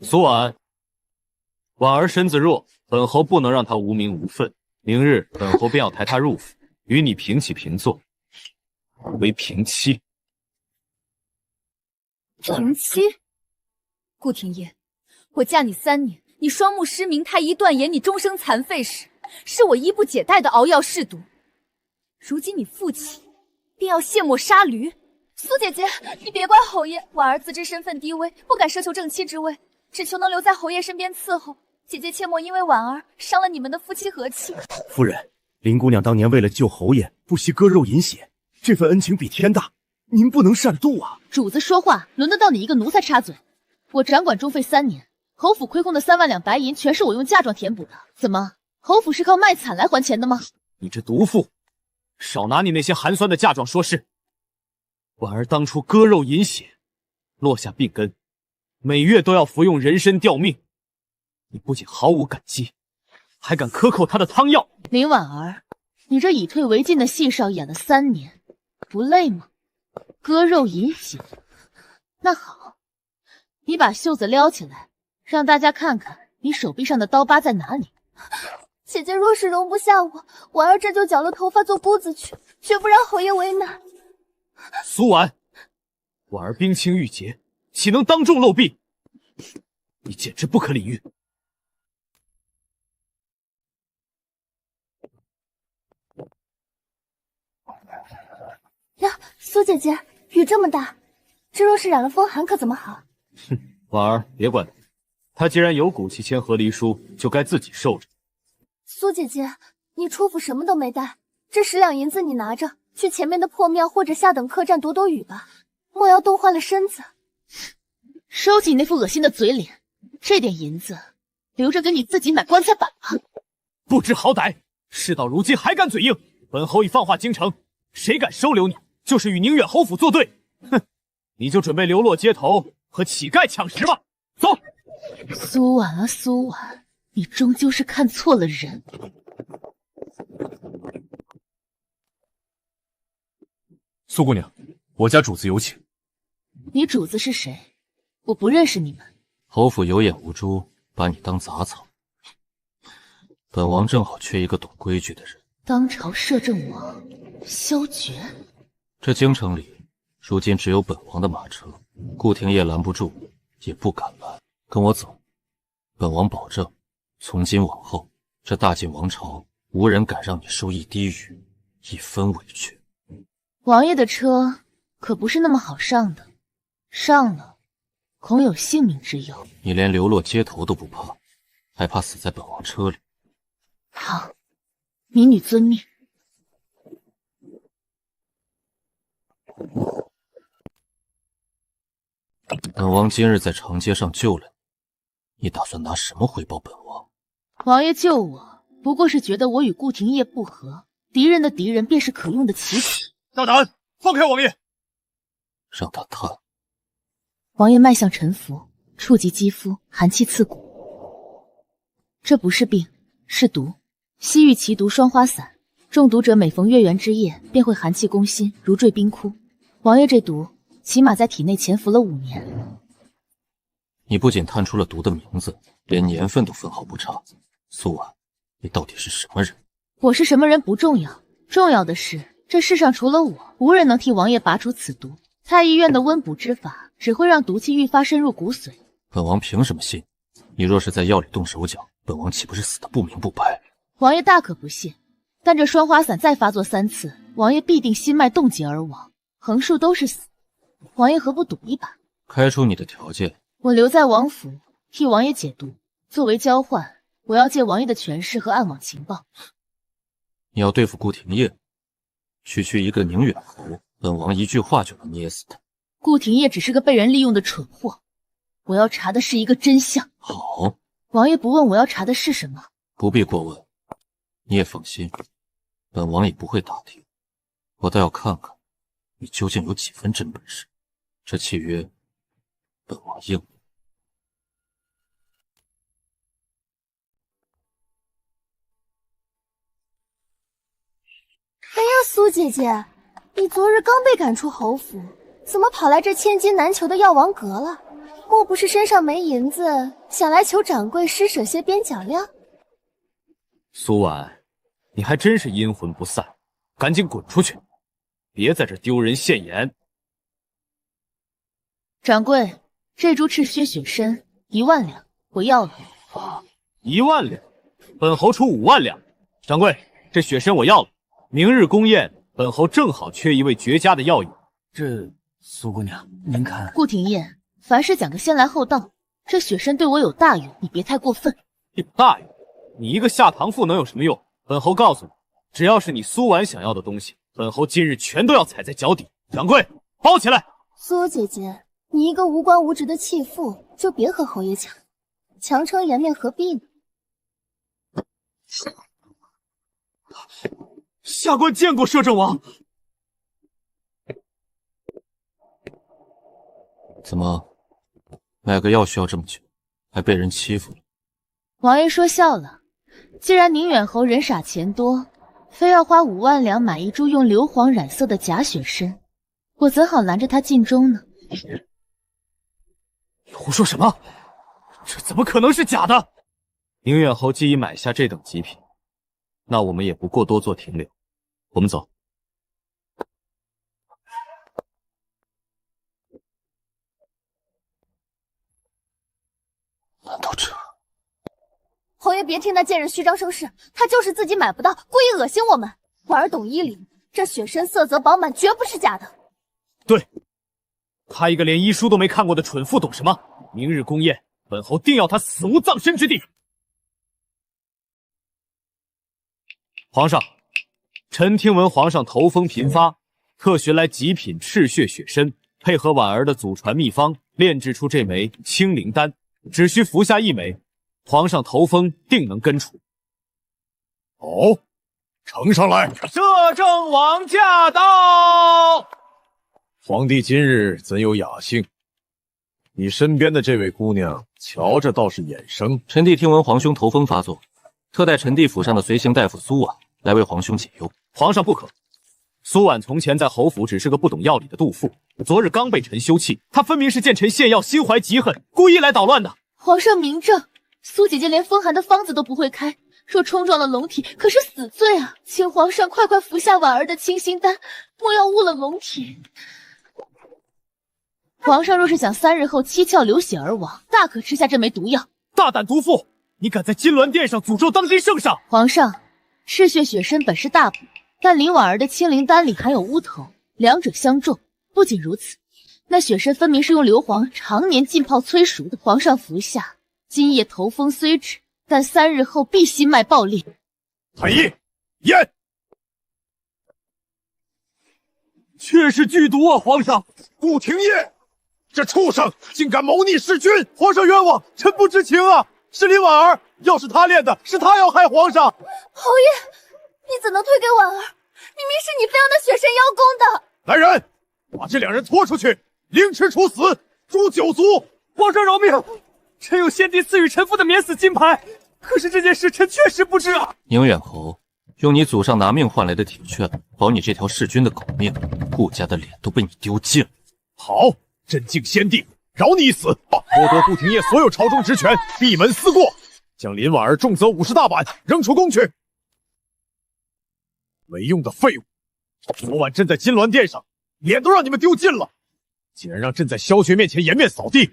苏婉，婉儿身子弱，本侯不能让她无名无分。明日本侯便要抬她入府，与你平起平坐，为平妻。平妻？顾廷烨，我嫁你3年，你双目失明，太医断言你终生残废时，是我衣不解带的熬药试毒。如今你负气，便要卸磨杀驴。苏姐姐，你别怪侯爷，婉儿自知身份低微，不敢奢求正妻之位，只求能留在侯爷身边伺候。姐姐切莫因为婉儿伤了你们的夫妻和气。夫人，林姑娘当年为了救侯爷，不惜割肉饮血，这份恩情比天大，您不能擅妒啊！主子说话，轮得到你一个奴才插嘴？我掌管中废3年，侯府亏空的3万两白银，全是我用嫁妆填补的。怎么，侯府是靠卖惨来还钱的吗？你这毒妇，少拿你那些寒酸的嫁妆说事。婉儿当初割肉饮血，落下病根，每月都要服用人参吊命。你不仅毫无感激，还敢克扣她的汤药。林婉儿，你这以退为进的细少演了3年，不累吗？割肉饮血，那好，你把袖子撩起来，让大家看看你手臂上的刀疤在哪里。姐姐若是容不下我，婉儿这就绞了头发做姑子去，绝不让侯爷为难。苏婉，婉儿冰清玉洁，岂能当众露臂？你简直不可理喻！呀，苏姐姐，雨这么大，这若是染了风寒可怎么好？哼，婉儿别管他，既然有骨气签和离书，就该自己受着。苏姐姐，你出府什么都没带，这10两银子你拿着，去前面的破庙或者下等客栈躲躲雨吧，莫要冻坏了身子。收起你那副恶心的嘴脸，这点银子留着给你自己买棺材板吧。不知好歹，事到如今还敢嘴硬！本侯已放话京城，谁敢收留你，就是与宁远侯府作对。哼，你就准备流落街头和乞丐抢食吧。走。苏婉啊苏婉，你终究是看错了人。苏姑娘，我家主子有请。你主子是谁？我不认识你们。侯府有眼无珠，把你当杂草。本王正好缺一个懂规矩的人。当朝摄政王萧决，这京城里如今只有本王的马车，顾廷烨拦不住，也不敢拦。跟我走，本王保证，从今往后，这大晋王朝无人敢让你受一滴雨，一分委屈。王爷的车可不是那么好上的，上了恐有性命之忧。你连流落街头都不怕，还怕死在本王车里？好，民女遵命。本王今日在长街上救了你，你打算拿什么回报本王？王爷救我，不过是觉得我与顾廷烨不和，敌人的敌人便是可用的棋子。大胆，放开王爷！让他贪。王爷迈向臣服，触及肌肤，寒气刺骨。这不是病，是毒。西域奇毒双花散，中毒者每逢月圆之夜便会寒气攻心，如坠冰窟。王爷这毒起码在体内潜伏了5年。你不仅探出了毒的名字，连年份都分毫不差。苏婉，你到底是什么人？我是什么人不重要，重要的是这世上除了我，无人能替王爷拔除此毒。太医院的温补之法只会让毒气愈发深入骨髓。本王凭什么信？你若是在药里动手脚，本王岂不是死得不明不白？王爷大可不信，但这双花散再发作3次，王爷必定心脉冻结而亡，横竖都是死。王爷何不赌一把？开出你的条件。我留在王府替王爷解毒，作为交换，我要借王爷的权势和暗网情报。你要对付顾廷烨，区区一个宁远侯，本王一句话就能捏死他。顾廷烨只是个被人利用的蠢货，我要查的是一个真相。好，王爷不问我要查的是什么？不必过问。你也放心，本王也不会打听，我倒要看看你究竟有几分真本事。这契约，本王应。哎呀，苏姐姐，你昨日刚被赶出侯府，怎么跑来这千金难求的药王阁了？莫不是身上没银子，想来求掌柜施舍些边角料？苏婉，你还真是阴魂不散，赶紧滚出去，别在这丢人现眼。掌柜，这株赤血雪参1万两，我要了。1万两，本侯出5万两。掌柜，这雪参我要了。明日宫宴，本侯正好缺一味绝佳的药引。这苏姑娘，您看，顾廷烨，凡事讲个先来后到，这雪参对我有大用，你别太过分。有大用？你一个下堂妇能有什么用？本侯告诉你，只要是你苏婉想要的东西，本侯今日全都要踩在脚底。掌柜，包起来！苏姐姐，你一个无官无职的弃妇，就别和侯爷抢，强撑颜面何必呢？下官见过摄政王。怎么，买个药需要这么久，还被人欺负了？王爷说笑了，既然宁远侯人傻钱多，非要花5万两买一株用硫磺染色的假雪参，我怎好拦着他尽忠呢？你胡说什么？这怎么可能是假的？宁远侯既已买下这等极品，那我们也不过多做停留。我们走。难道这……侯爷别听那贱人虚张声势，他就是自己买不到，故意恶心我们。婉儿懂医理，这雪参色泽饱满，绝不是假的。对，他一个连医书都没看过的蠢妇懂什么？明日宫宴，本侯定要他死无葬身之地。皇上，臣听闻皇上头风频发，特寻来极品赤血雪参，配合婉儿的祖传秘方，炼制出这枚清灵丹，只需服下1枚，皇上头风定能根除。哦，呈上来。摄政王驾到！皇帝今日怎有雅兴？你身边的这位姑娘，瞧着倒是眼生。臣弟听闻皇兄头风发作，特带臣弟府上的随行大夫苏婉来为皇兄解忧。皇上不可，苏婉从前在侯府只是个不懂药理的妒妇，昨日刚被臣休弃，她分明是见臣献药，心怀嫉恨，故意来捣乱的。皇上明正，苏姐姐连风寒的方子都不会开，若冲撞了龙体，可是死罪啊！请皇上快快服下婉儿的清心丹，莫要误了龙体。皇上若是想3日后七窍流血而亡，大可吃下这枚毒药。大胆毒妇，你敢在金銮殿上诅咒当今圣上！皇上，赤血雪参本是大补，但林婉儿的清灵丹里含有乌头，两者相中。不仅如此，那雪参分明是用硫磺常年浸泡催熟的。皇上服下，今夜头风虽止，但3日后必心脉爆裂。太医，验！确是剧毒啊！皇上，顾廷烨，这畜生竟敢谋逆弑君！皇上冤枉，臣不知情啊！是林婉儿，要是她练的，是她要害皇上。侯爷，你怎能推给婉儿？明明是你非要那雪参邀功的。来人，把这2人拖出去，凌迟处死，诛9族。皇上饶命！臣有先帝赐予臣妇的免死金牌，可是这件事臣确实不知啊。宁远侯用你祖上拿命换来的铁券，保你这条弑君的狗命，顾家的脸都被你丢尽了。好，朕敬先帝，饶你一死，剥夺顾廷烨所有朝中职权，闭门思过，将林婉儿重责50大板，扔出宫去。没用的废物！昨晚朕在金銮殿上，脸都让你们丢尽了，竟然让朕在萧爵面前颜面扫地。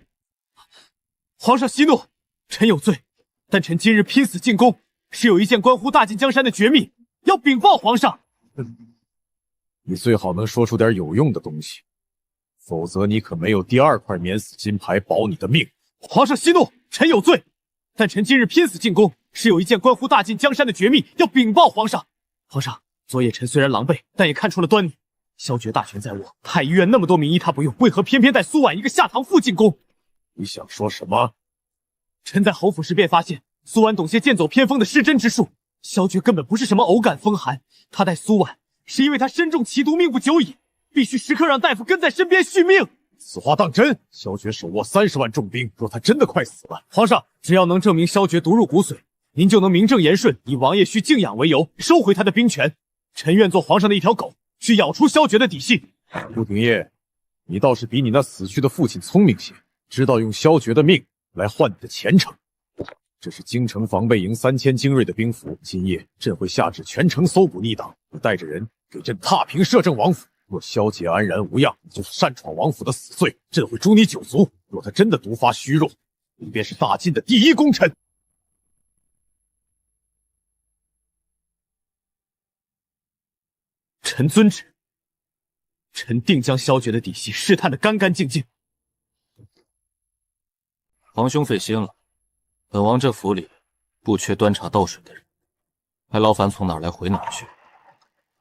皇上息怒，臣有罪，但臣今日拼死进宫，是有一件关乎大晋江山的绝密，要禀报皇上。你最好能说出点有用的东西，否则你可没有第2块免死金牌保你的命。皇上息怒，臣有罪，但臣今日拼死进宫，是有一件关乎大晋江山的绝密，要禀报皇上。皇上，昨夜臣虽然狼狈，但也看出了端倪。萧爵大权在握，太医院那么多名医他不用，为何偏偏带苏婉一个下堂妇进宫？你想说什么？臣在侯府时便发现，苏婉懂些剑走偏锋的施针之术。萧爵根本不是什么偶感风寒，他带苏婉是因为他身中奇毒，命不久矣，必须时刻让大夫跟在身边续命。此话当真？萧爵手握30万重兵，若他真的快死了，皇上只要能证明萧爵毒入骨髓，您就能名正言顺以王爷需静养为由收回他的兵权。臣愿做皇上的一条狗，去咬出萧爵的底细。顾廷烨，你倒是比你那死去的父亲聪明些。知道用萧绝的命来换你的前程。这是京城防备营3000精锐的兵符，今夜朕会下旨全城搜捕逆党，我带着人给朕踏平摄政王府。若萧杰安然无恙，就是擅闯王府的死罪，朕会诛你9族。若他真的毒发虚弱，你便是大晋的第一功臣。臣遵旨。臣定将萧绝的底细试探得干干净净。皇兄费心了，本王这府里不缺端茶倒水的人，还劳烦从哪儿来回哪儿去。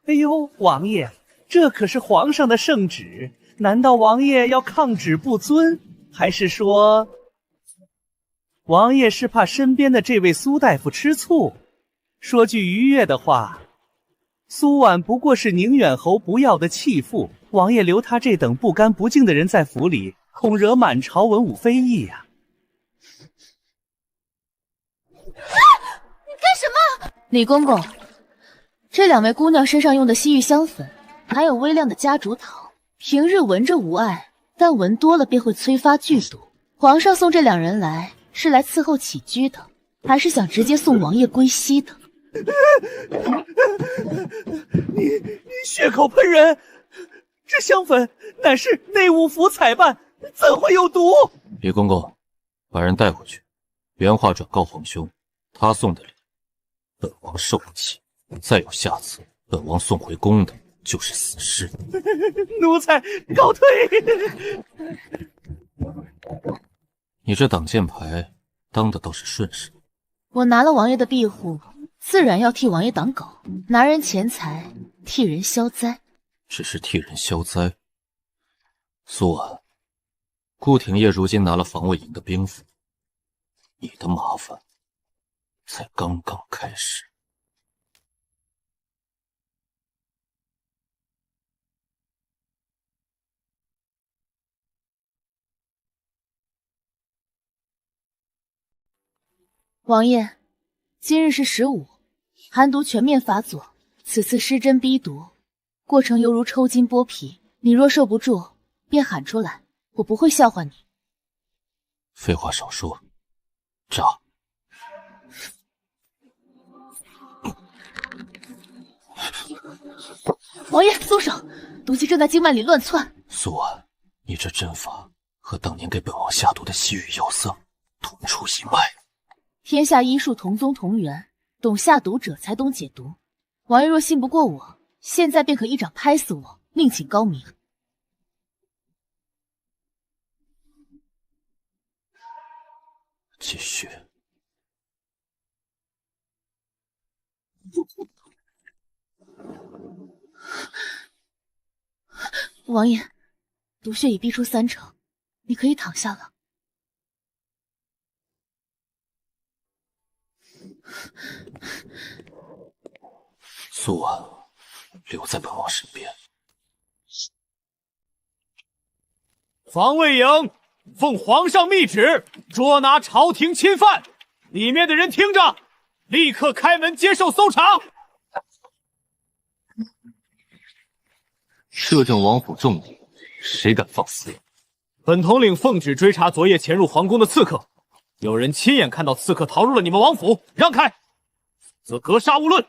哎呦，王爷，这可是皇上的圣旨，难道王爷要抗旨不遵？还是说，王爷是怕身边的这位苏大夫吃醋？说句愉悦的话，苏婉不过是宁远侯不要的弃妇，王爷留他这等不干不净的人在府里，恐惹满朝文武非议呀。你干什么？李公公，这2位姑娘身上用的西域香粉，还有微量的夹竹桃，平日闻着无碍，但闻多了便会催发剧毒。皇上送这2人来，是来伺候起居的，还是想直接送王爷归西的？你血口喷人！这香粉乃是内务府采办，怎会有毒？李公公，把人带回去，原话转告皇兄，他送的礼，本王受不起。再有下次，本王送回宫的就是死尸。奴才告退。你这挡箭牌当的倒是顺手。我拿了王爷的庇护，自然要替王爷挡狗，拿人钱财，替人消灾。只是替人消灾。苏婉，顾廷烨如今拿了防卫营的兵符，你的麻烦才刚刚开始。王爷，今日是15，寒毒全面发作，此次施针逼毒，过程犹如抽筋剥皮。你若受不住，便喊出来，我不会笑话你。废话少说，炸！王爷，松手！毒气正在经脉里乱窜。苏婉，你这针法和当年给本王下毒的西域药色同出一脉。天下医术同宗同源，懂下毒者才懂解毒。王爷若信不过我，现在便可一掌拍死我，另请高明。继续。王爷，毒血已逼出30%，你可以躺下了。苏婉，留在本王身边。防卫营奉皇上密旨，捉拿朝廷钦犯，里面的人听着，立刻开门接受搜查。摄政王府重礼，谁敢放肆？本统领奉旨追查昨夜潜入皇宫的刺客，有人亲眼看到刺客逃入了你们王府，让开，则格杀勿论。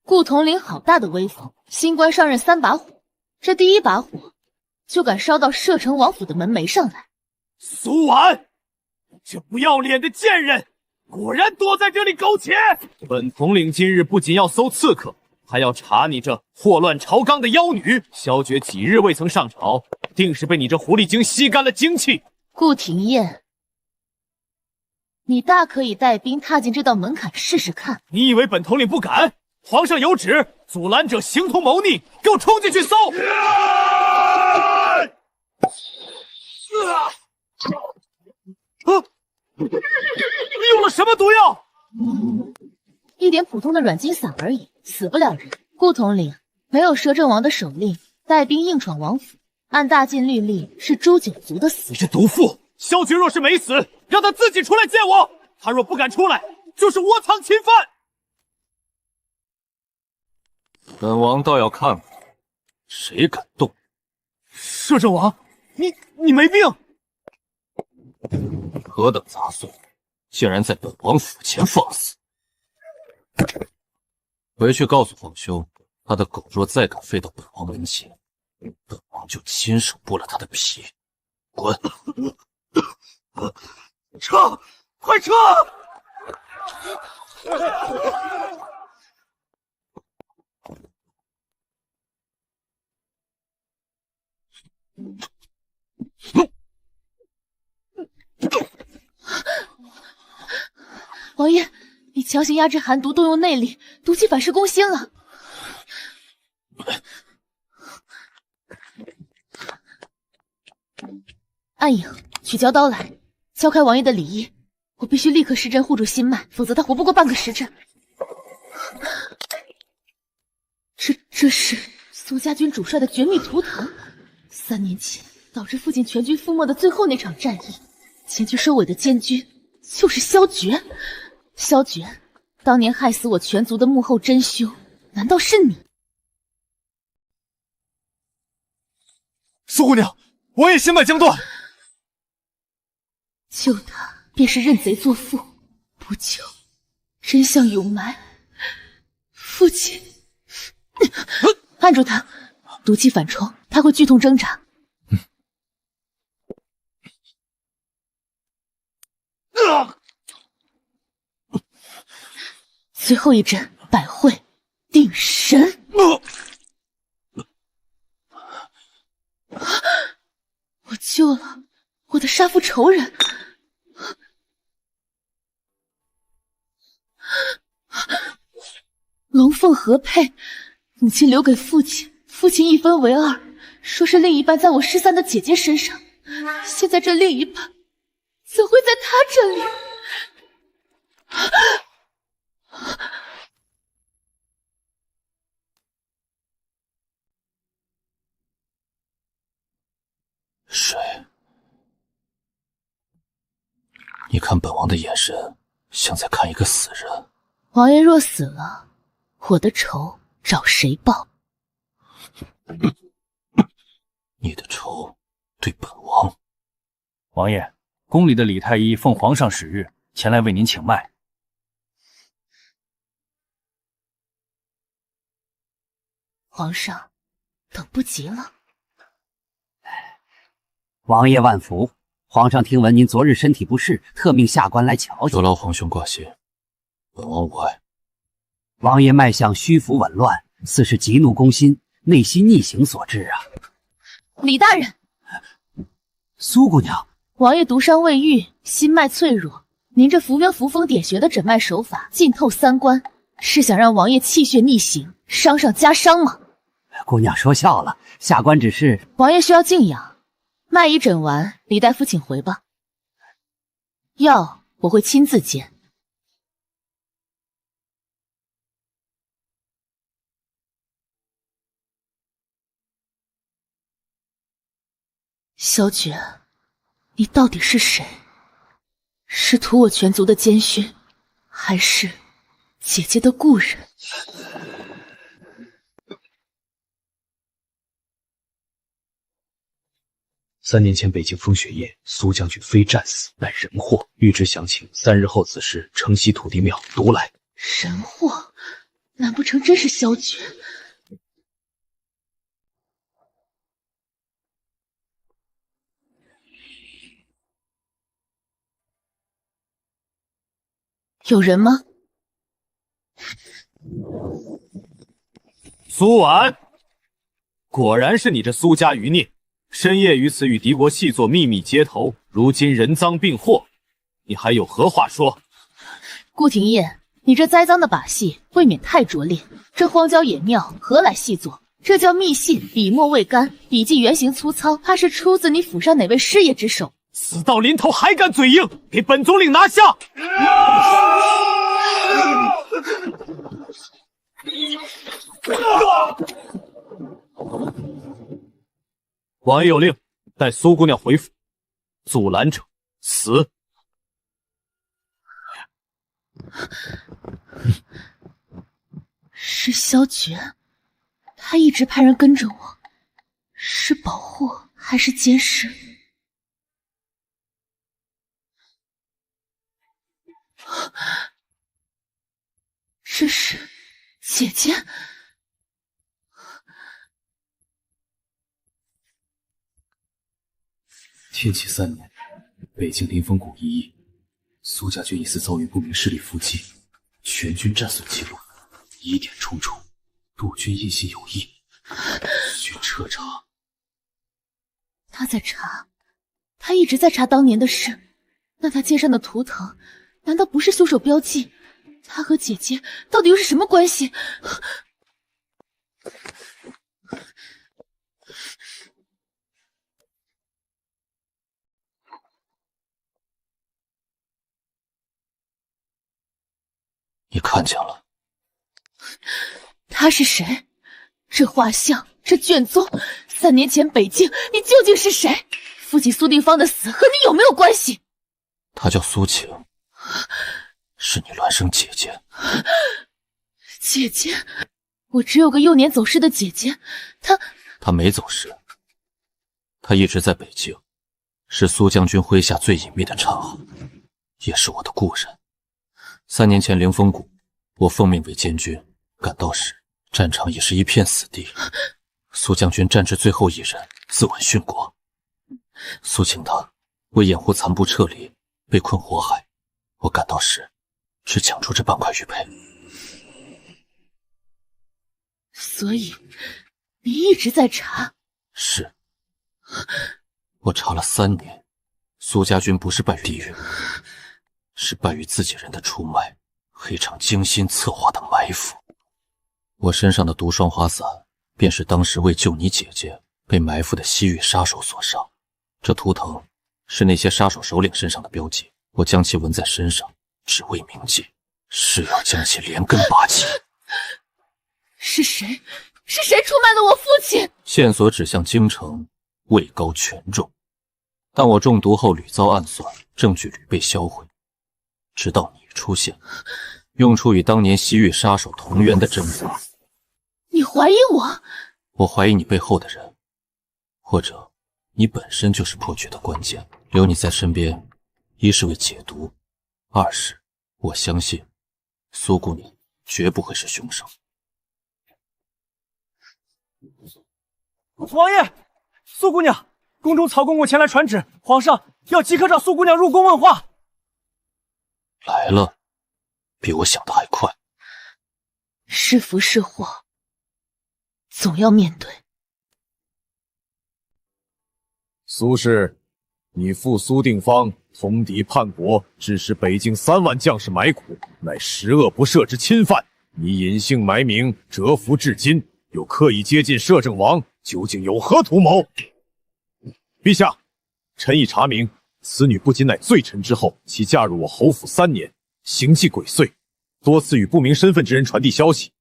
顾统领好大的威风，新官上任3把火，这第1把火就敢烧到摄城王府的门楣上来。苏婉，这不要脸的贱人，果然躲在这里苟且！本统领今日不仅要搜刺客，还要查你这祸乱朝纲的妖女。萧绝几日未曾上朝，定是被你这狐狸精吸干了精气。顾廷烨，你大可以带兵踏进这道门槛试试看。你以为本统领不敢？皇上有旨，阻拦者形同谋逆，给我冲进去搜！用了什么毒药？一点普通的软筋散而已，死不了人。顾统领没有摄政王的手令，带兵硬闯王府，按大晋律例是诛9族的死。你这毒妇！萧绝若是没死，让他自己出来见我。他若不敢出来，就是窝藏侵犯。本王倒要看看，谁敢动！摄政王，你没病？何等杂碎，竟然在本王府前放肆！回去告诉皇兄，他的狗若再敢飞到本王门前，本王就亲手剥了他的皮！滚！撤！快撤！王爷，你强行压制寒毒，动用内力，毒气反噬攻心了。暗影，取交刀来，敲开王爷的里衣。我必须立刻施针护住心脉，否则他活不过半个时辰。这是苏家军主帅的绝密图腾。3年前导致父亲全军覆没的最后那场战役，前去收尾的监军就是萧绝。萧绝，当年害死我全族的幕后真凶，难道是你？苏姑娘，王爷心脉将断，救他便是认贼作父，不救，真相永埋。父亲，按住他，毒气反冲，他会剧痛挣扎。最后一针，百会定神。我救了我的杀父仇人。龙凤合配，母亲留给父亲，父亲一分为二，说是另一半在我失散的姐姐身上，现在这另一半怎会在他这里？水，你看本王的眼神，像在看一个死人。王爷若死了，我的仇找谁报？你的仇对本王。王爷，宫里的李太医奉皇上旨日前来为您请脉。皇上，等不及了。王爷万福，皇上听闻您昨日身体不适，特命下官来瞧瞧。有劳皇兄挂心，本王无碍。王爷脉象虚浮紊乱，似是急怒攻心，内心逆行所致啊。李大人，苏姑娘，王爷毒伤未愈，心脉脆弱，您这扶渊扶风点穴的诊脉手法浸透3关，是想让王爷气血逆行，伤上加伤吗？姑娘说笑了，下官只是……王爷需要静养，脉已诊完，李大夫请回吧。药我会亲自煎。萧绝，你到底是谁？是屠我全族的奸勋，还是姐姐的故人？3年前北京风雪夜，苏将军非战死，乃人祸。欲知详情，3日后子时，城西土地庙独来。人祸？难不成真是萧绝？有人吗？苏婉，果然是你这苏家余孽，深夜于此与敌国细作秘密接头，如今人赃并获，你还有何话说？顾廷烨，你这栽赃的把戏未免太拙劣，这荒郊野庙何来细作？这叫密信，笔墨未干，笔迹原形粗糙，怕是出自你府上哪位师爷之手。死到临头还敢嘴硬，给本总领拿下！王爷有令，带苏姑娘回府，阻拦者死。是萧绝，他一直派人跟着我，是保护还是监视？这是姐姐。天启3年，北境临风谷一役，苏家军疑似遭遇不明势力伏击，全军战损记录，疑点重重，陆军一心有意，需彻查。他在查，他一直在查当年的事。那他肩上的图腾，难道不是凶手标记？他和姐姐到底又是什么关系？你看见了？他是谁？这画像，这卷宗，3年前北境，你究竟是谁？父亲苏定方的死和你有没有关系？她叫苏晴，是你孪生姐姐。姐姐，我只有个幼年走失的姐姐，她没走失，她一直在北境，是苏将军麾下最隐秘的长号，也是我的故人。3年前凌风谷，我奉命为监军，赶到时战场也是一片死地，苏将军战至最后一人，自刎殉国。苏晴她为掩护残部撤离，被困火海，我赶到时只抢出这半块玉佩。所以你一直在查？是，我查了3年，苏家军不是败于地狱，是败于自己人的出卖，一场精心策划的埋伏。我身上的毒双花伞，便是当时为救你姐姐被埋伏的西域杀手所上。这图腾是那些杀手首领身上的标记，我将其纹在身上，只为铭记，誓要将其连根拔起。是谁？是谁出卖了我父亲？线索指向京城，位高权重，但我中毒后屡遭暗算，证据屡被销毁，直到你出现，用出与当年西域杀手同源的针法。你怀疑我？我怀疑你背后的人，或者你本身就是破局的关键。留你在身边，一是为解毒，二是我相信苏姑娘绝不会是凶手。王爷，苏姑娘，宫中曹公公前来传旨，皇上要即刻召苏姑娘入宫问话。来了，比我想的还快。是福是祸，总要面对。苏氏，你父苏定方通敌叛国，致使北境3万将士埋骨，乃十恶不赦之侵犯。你隐姓埋名，蛰伏至今，又刻意接近摄政王，究竟有何图谋？陛下，臣已查明，此女不仅乃罪臣之后，其嫁入我侯府3年，行迹鬼祟，多次与不明身份之人传递消息。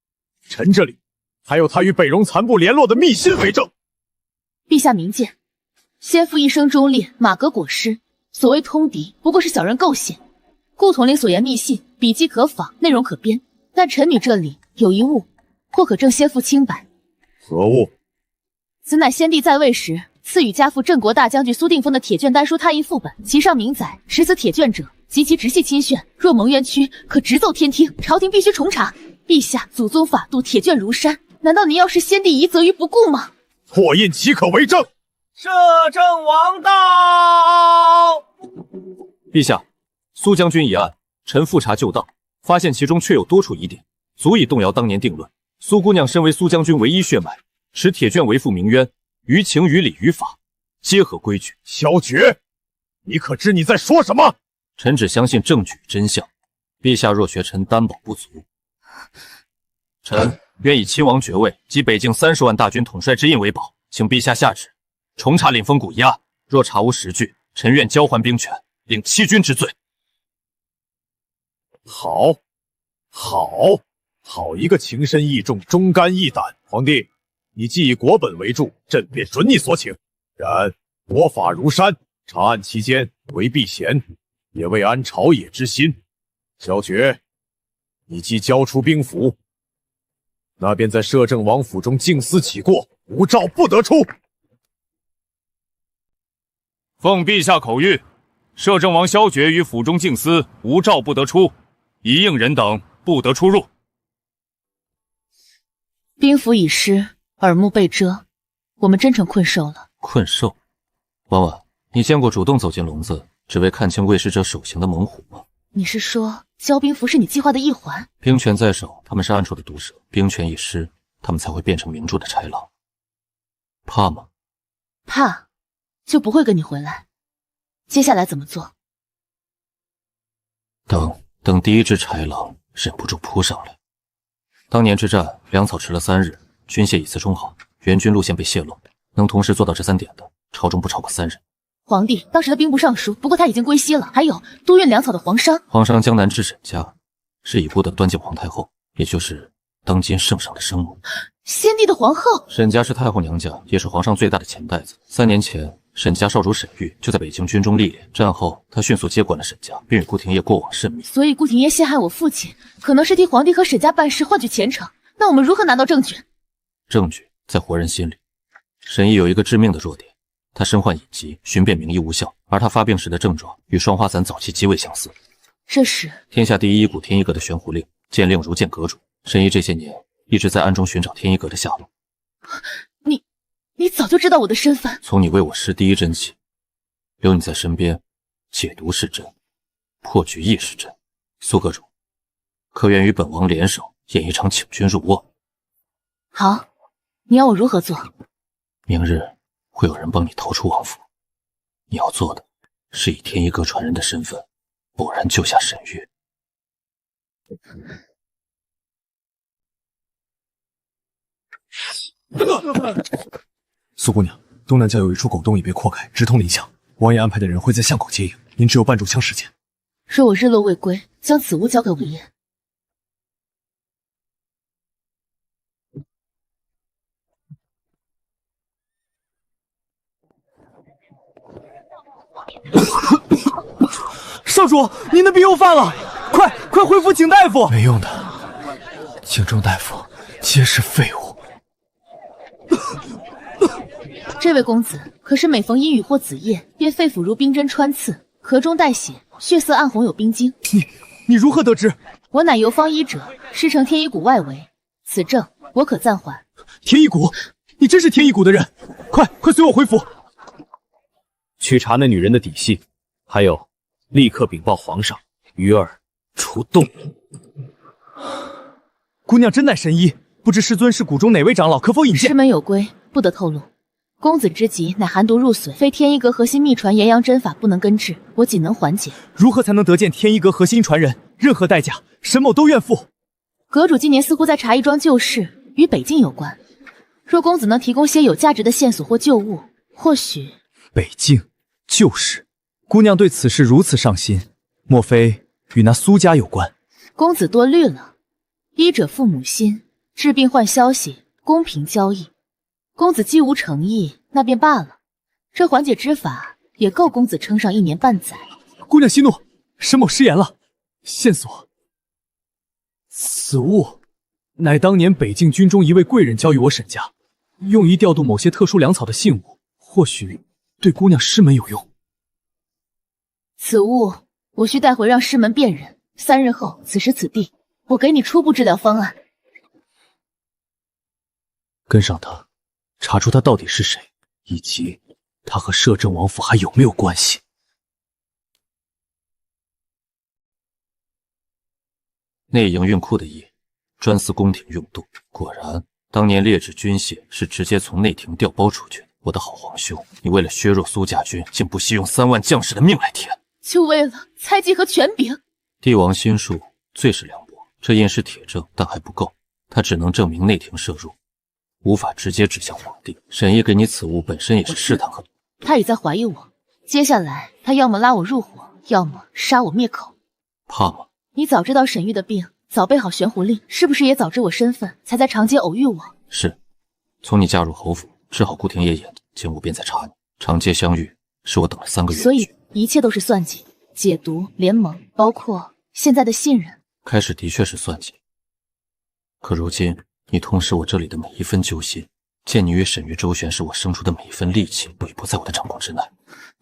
臣这里还有她与北戎残部联络的密信为证。陛下明鉴，先父一生忠烈，马革裹尸，所谓通敌，不过是小人构陷。顾统领所言密信，笔迹可仿，内容可编，但臣女这里有一物，或可证先父清白。何物？此乃先帝在位时赐予家父镇国大将军苏定峰的铁卷丹书拓印副本，其上明载，识此铁卷者及其直系亲眷，若蒙冤屈，可直奏天听，朝廷必须重查。陛下祖宗法度，铁卷如山，难道您要视先帝遗责于不顾吗？拓印岂可为证？摄政王到！陛下，苏将军一案，臣复查旧档，发现其中确有多处疑点，足以动摇当年定论。苏姑娘身为苏将军唯一血脉，持铁卷为父鸣冤，于情于理于法，皆合规矩。萧决，你可知你在说什么？臣只相信证据真相，陛下若学臣担保不足，臣愿以亲王爵位及北境30万大军统帅之印为保，请陛下下旨重查临风谷一案。若查无实据，臣愿交还兵权，领欺君之罪。好，好一个情深义重、忠肝义胆！皇帝，你既以国本为助，朕便准你所请。然国法如山，查案期间为避嫌，也为安朝野之心。萧决，你既交出兵符，那便在摄政王府中静思起过，无诏不得出。奉陛下口谕，摄政王萧决与府中静司无诏不得出，一应人等不得出入。兵符已失，耳目被遮，我们真成困兽了。困兽？婉婉，你见过主动走进笼子，只为看清卫士者手刑的猛虎吗？你是说交兵符是你计划的一环？兵权在手，他们是暗处的毒蛇；兵权一失，他们才会变成明珠的豺狼。怕吗？怕，就不会跟你回来。接下来怎么做？等第一只豺狼忍不住扑上来。当年之战，粮草迟了3日，军械以次充好，援军路线被泄露，能同时做到这3点的，朝中不超过3人。皇帝当时的兵部尚书，不过他已经归西了。还有督运粮草的皇商，皇商江南至沈家，是已故的端敬皇太后，也就是当今圣上的生母。先帝的皇后。沈家是太后娘家，也是皇上最大的钱袋子。3年前，沈家少主沈玉就在北京军中历练，战后他迅速接管了沈家，并与顾廷烨过往甚密。所以顾廷烨陷害我父亲，可能是替皇帝和沈家办事，换取前程。那我们如何拿到证据？证据在活人心里。沈毅有一个致命的弱点，他身患隐疾，寻遍名医无效，而他发病时的症状与双花伞早期极为相似。这时，天下第一医蛊天一阁的悬壶令，见令如见阁主。沈毅这些年一直在暗中寻找天一阁的下落。你早就知道我的身份。从你为我施第一针起，留你在身边，解毒是真，破局亦是真。苏阁主，可愿与本王联手演一场请君入瓮？好，你要我如何做？明日会有人帮你逃出王府，你要做的是以天一阁传人的身份，偶然救下沈玉。苏姑娘，东南角有一处狗洞已被扩开，直通林巷。王爷安排的人会在巷口接应，您只有半炷香时间。若我日落未归，将此物交给王爷。少主，您的病又犯了，快回府请大夫！没用的，京中大夫皆是废物。这位公子可是每逢阴雨或子夜，便肺腑如冰针穿刺，咳中带血，血色暗红有冰晶。你如何得知？我乃游方医者，师承天一谷外围，此症我可暂缓。天一谷，你真是天一谷的人！快随我回府，去查那女人的底细，还有立刻禀报皇上，鱼儿出洞。姑娘真乃神医，不知师尊是谷中哪位长老，可否引荐？师门有规，不得透露。公子之疾乃寒毒入髓，非天一阁核心秘传炎阳针法不能根治，我仅能缓解。如何才能得见天一阁核心传人？任何代价，沈某都愿付。阁主今年似乎在查一桩旧事，与北境有关。若公子能提供些有价值的线索或旧物，或许……北境旧事，姑娘对此事如此上心，莫非与那苏家有关？公子多虑了。医者父母心，治病换消息，公平交易。公子既无诚意，那便罢了。这缓解之法也够公子撑上1年半载。姑娘息怒，沈某失言了。线索，此物乃当年北境军中一位贵人交予我沈家，用于调度某些特殊粮草的信物，或许对姑娘师门有用。此物我需带回让师门辨认，3日后此时此地，我给你初步治疗方案。跟上他，查出他到底是谁，以及他和摄政王府还有没有关系。内营运库的役，专司宫廷用度。果然，当年劣质军械是直接从内廷调包出去的。我的好皇兄，你为了削弱苏家军，竟不惜用3万将士的命来填，就为了猜忌和权柄。帝王心术最是凉薄，这印是铁证，但还不够，它只能证明内廷涉入，无法直接指向皇帝。沈毅给你此物本身也是试探和……他也在怀疑我。接下来，他要么拉我入伙，要么杀我灭口。怕吗？你早知道沈玉的病，早备好悬壶令，是不是也早知我身份，才在长街偶遇我？是，从你嫁入侯府，治好顾廷烨眼，景武便在查你。长街相遇，是我等了3个月。所以一切都是算计、解毒、联盟，包括现在的信任。开始的确是算计，可如今你痛失我这里的每一分揪心，见你与沈玉周旋，是我生出的每一分戾气，都已不在我的掌控之内。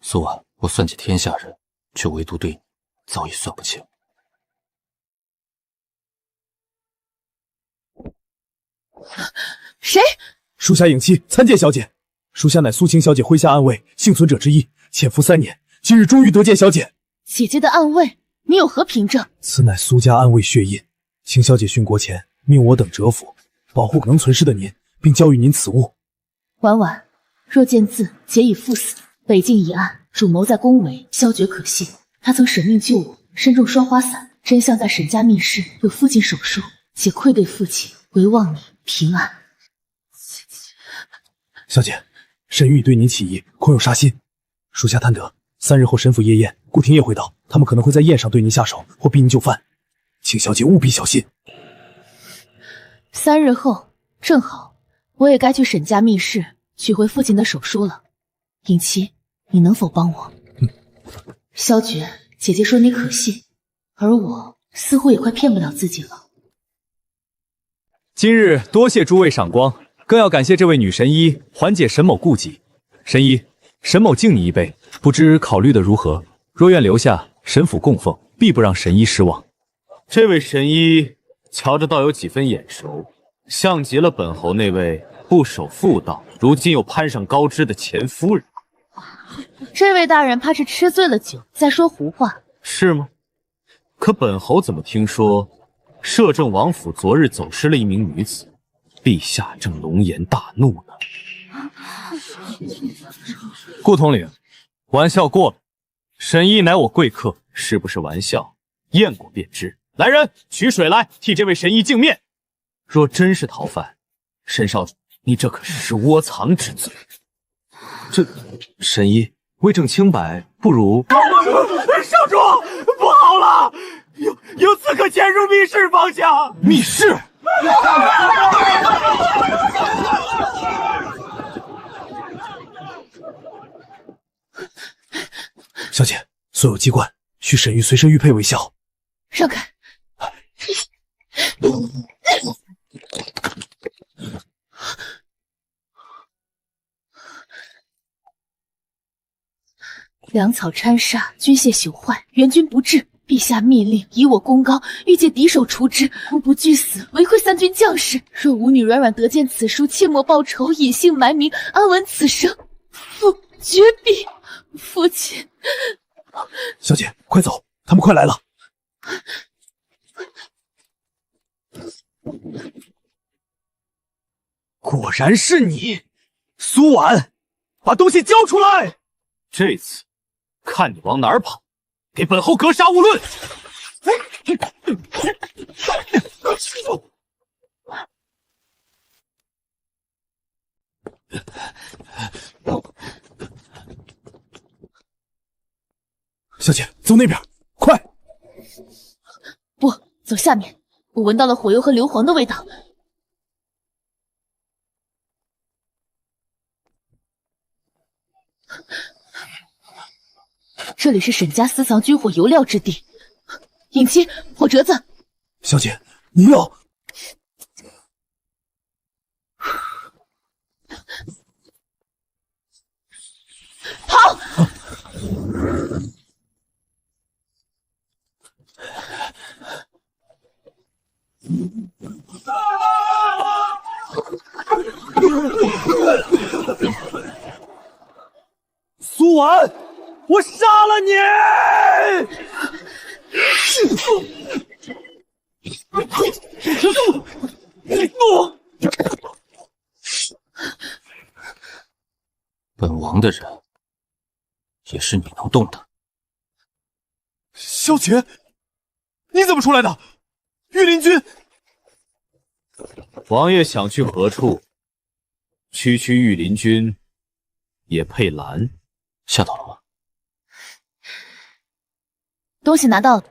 苏婉，我算计天下人，却唯独对你早已算不清。谁？属下影妻参见小姐。属下乃苏晴小姐麾下暗卫幸存者之一，潜伏3年，今日终于得见小姐。姐姐的暗卫，你有何凭证？此乃苏家暗卫血印，请小姐殉国前命我等蛰伏，保护能存世的您，并交予您此物。婉婉，若见字，姐已赴死。北境一案，主谋在宫闱，消绝可信。他曾舍命救我，身中双花伞，真相在沈家密室，有父亲手书。姐愧对父亲，唯望你平安。小姐，沈玉对您起疑，恐有杀心。属下探得，3日后沈府夜宴，顾廷烨会到，他们可能会在宴上对您下手，或逼您就范，请小姐务必小心。3日后，正好，我也该去沈家密室取回父亲的手书了。影妻，你能否帮我？萧绝，姐姐说你可信，而我似乎也快骗不了自己了。今日多谢诸位赏光。更要感谢这位女神医缓解沈某顾忌。神医，沈某敬你一杯，不知考虑的如何？若愿留下，沈府供奉，必不让神医失望。这位神医瞧着倒有几分眼熟，像极了本侯那位不守妇道，如今又攀上高枝的前夫人。这位大人怕是吃醉了酒，在说胡话。是吗？可本侯怎么听说摄政王府昨日走失了一名女子？陛下正龙颜大怒呢。顾统领，玩笑过了。沈医乃我贵客，是不是玩笑？验过便知。来人，取水来，替这位神医净面。若真是逃犯，沈少主，你这可是窝藏之罪。这神医为证清白，不如少主，不好了，有刺客潜入密室方向。密室。小姐，所有机关需沈玉随身玉佩为效。让开！粮草掺煞，军械朽坏，援军不至。陛下密令，以我功高，欲借敌手除之，无不惧死，唯愧3军将士。若吾女软软得见此书，切莫报仇，隐姓埋名，安稳此生。绝笔，父亲。小姐，快走，他们快来了。果然是你，苏婉，把东西交出来！这次看你往哪儿跑！给本侯格杀勿论！小姐，走那边，快！不，走下面，我闻到了火油和硫磺的味道。这里是沈家私藏军火油料之地。影妻，火折子。小姐，你要……跑！苏婉，我杀了你！本王的人也是你能动的。萧杰，你怎么出来的？御林军！王爷想去何处？区区御林军也配拦？吓到了吗？东西拿到了。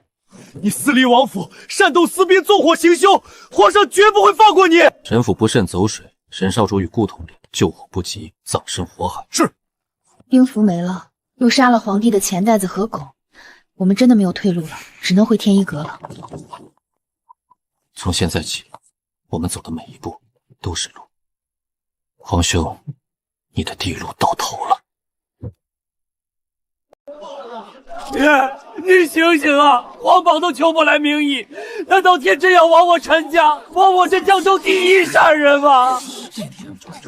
你私离王府，煽动私兵，纵火行凶，皇上绝不会放过你！沈府不慎走水，沈少主与顾统领救火不及，葬身火海。是。兵符没了，又杀了皇帝的钱袋子和狗，我们真的没有退路了，只能回天一阁了。从现在起，我们走的每一步都是路。皇兄，你的地路到头了。你醒醒啊！皇榜都求不来名医，难道天真要亡我陈家，亡我这江州第一善人吗？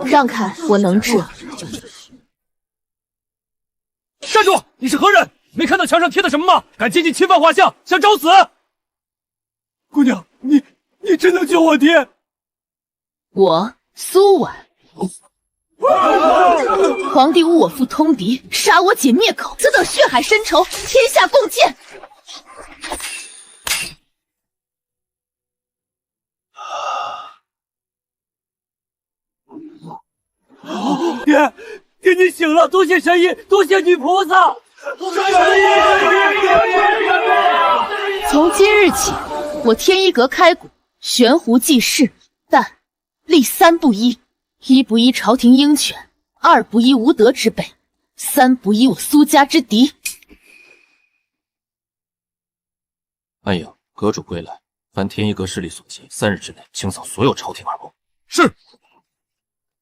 让开，我能治。站住！你是何人？没看到墙上贴的什么吗？敢接近侵犯画像，想找死！姑娘，你真能救我爹？我苏婉，皇帝诬我父通敌，杀我姐灭口，此等血海深仇，天下共鉴。爹，你醒了！多谢神医，多谢女菩萨。从今日起，我天一阁开股，悬壶济世，但立三不依：一不依朝廷鹰犬，二不依无德之辈，三不依我苏家之敌。暗影，阁主归来，凡天一阁势力所及，3日之内清扫所有朝廷耳目。是。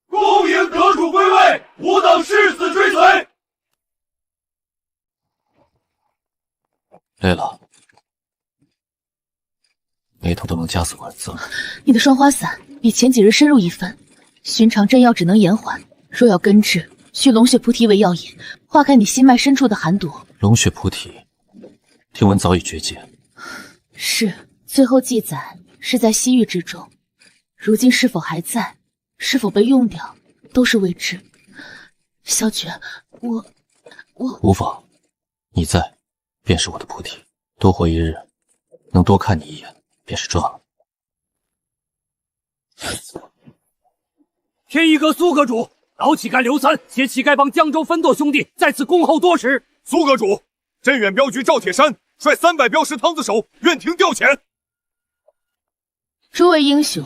恭迎阁主归位，吾等誓死追随。累了，眉头都能夹死文字了。你的双花伞比前几日深入一分，寻常针药只能延缓，若要根治，需龙血菩提为药引，化开你心脉深处的寒毒。龙血菩提，听闻早已绝迹。是，最后记载是在西域之中，如今是否还在？是否被用掉，都是未知。小雪，我无妨，你在，便是我的菩提。多活1日，能多看你一眼，便是赚了。天一阁苏阁主，老乞丐刘三携乞丐帮江州分舵兄弟在此恭候多时。苏阁主，镇远镖局赵铁山率300镖师汤子手愿听调遣。诸位英雄，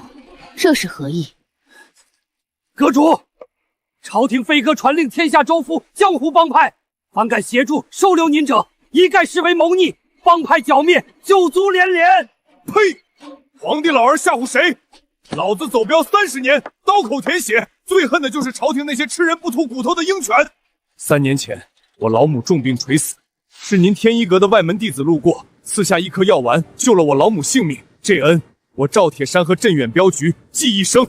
这是何意？阁主，朝廷飞鸽传令天下州府江湖帮派，凡敢协助收留您者，一概视为谋逆，帮派剿灭，九族连连。呸！皇帝老儿吓唬谁？老子走镖30年，刀口舔血，最恨的就是朝廷那些吃人不吐骨头的鹰犬。3年前，我老母重病垂死，是您天一阁的外门弟子路过，赐下1颗药丸，救了我老母性命。这恩，我赵铁山和镇远镖局记一生。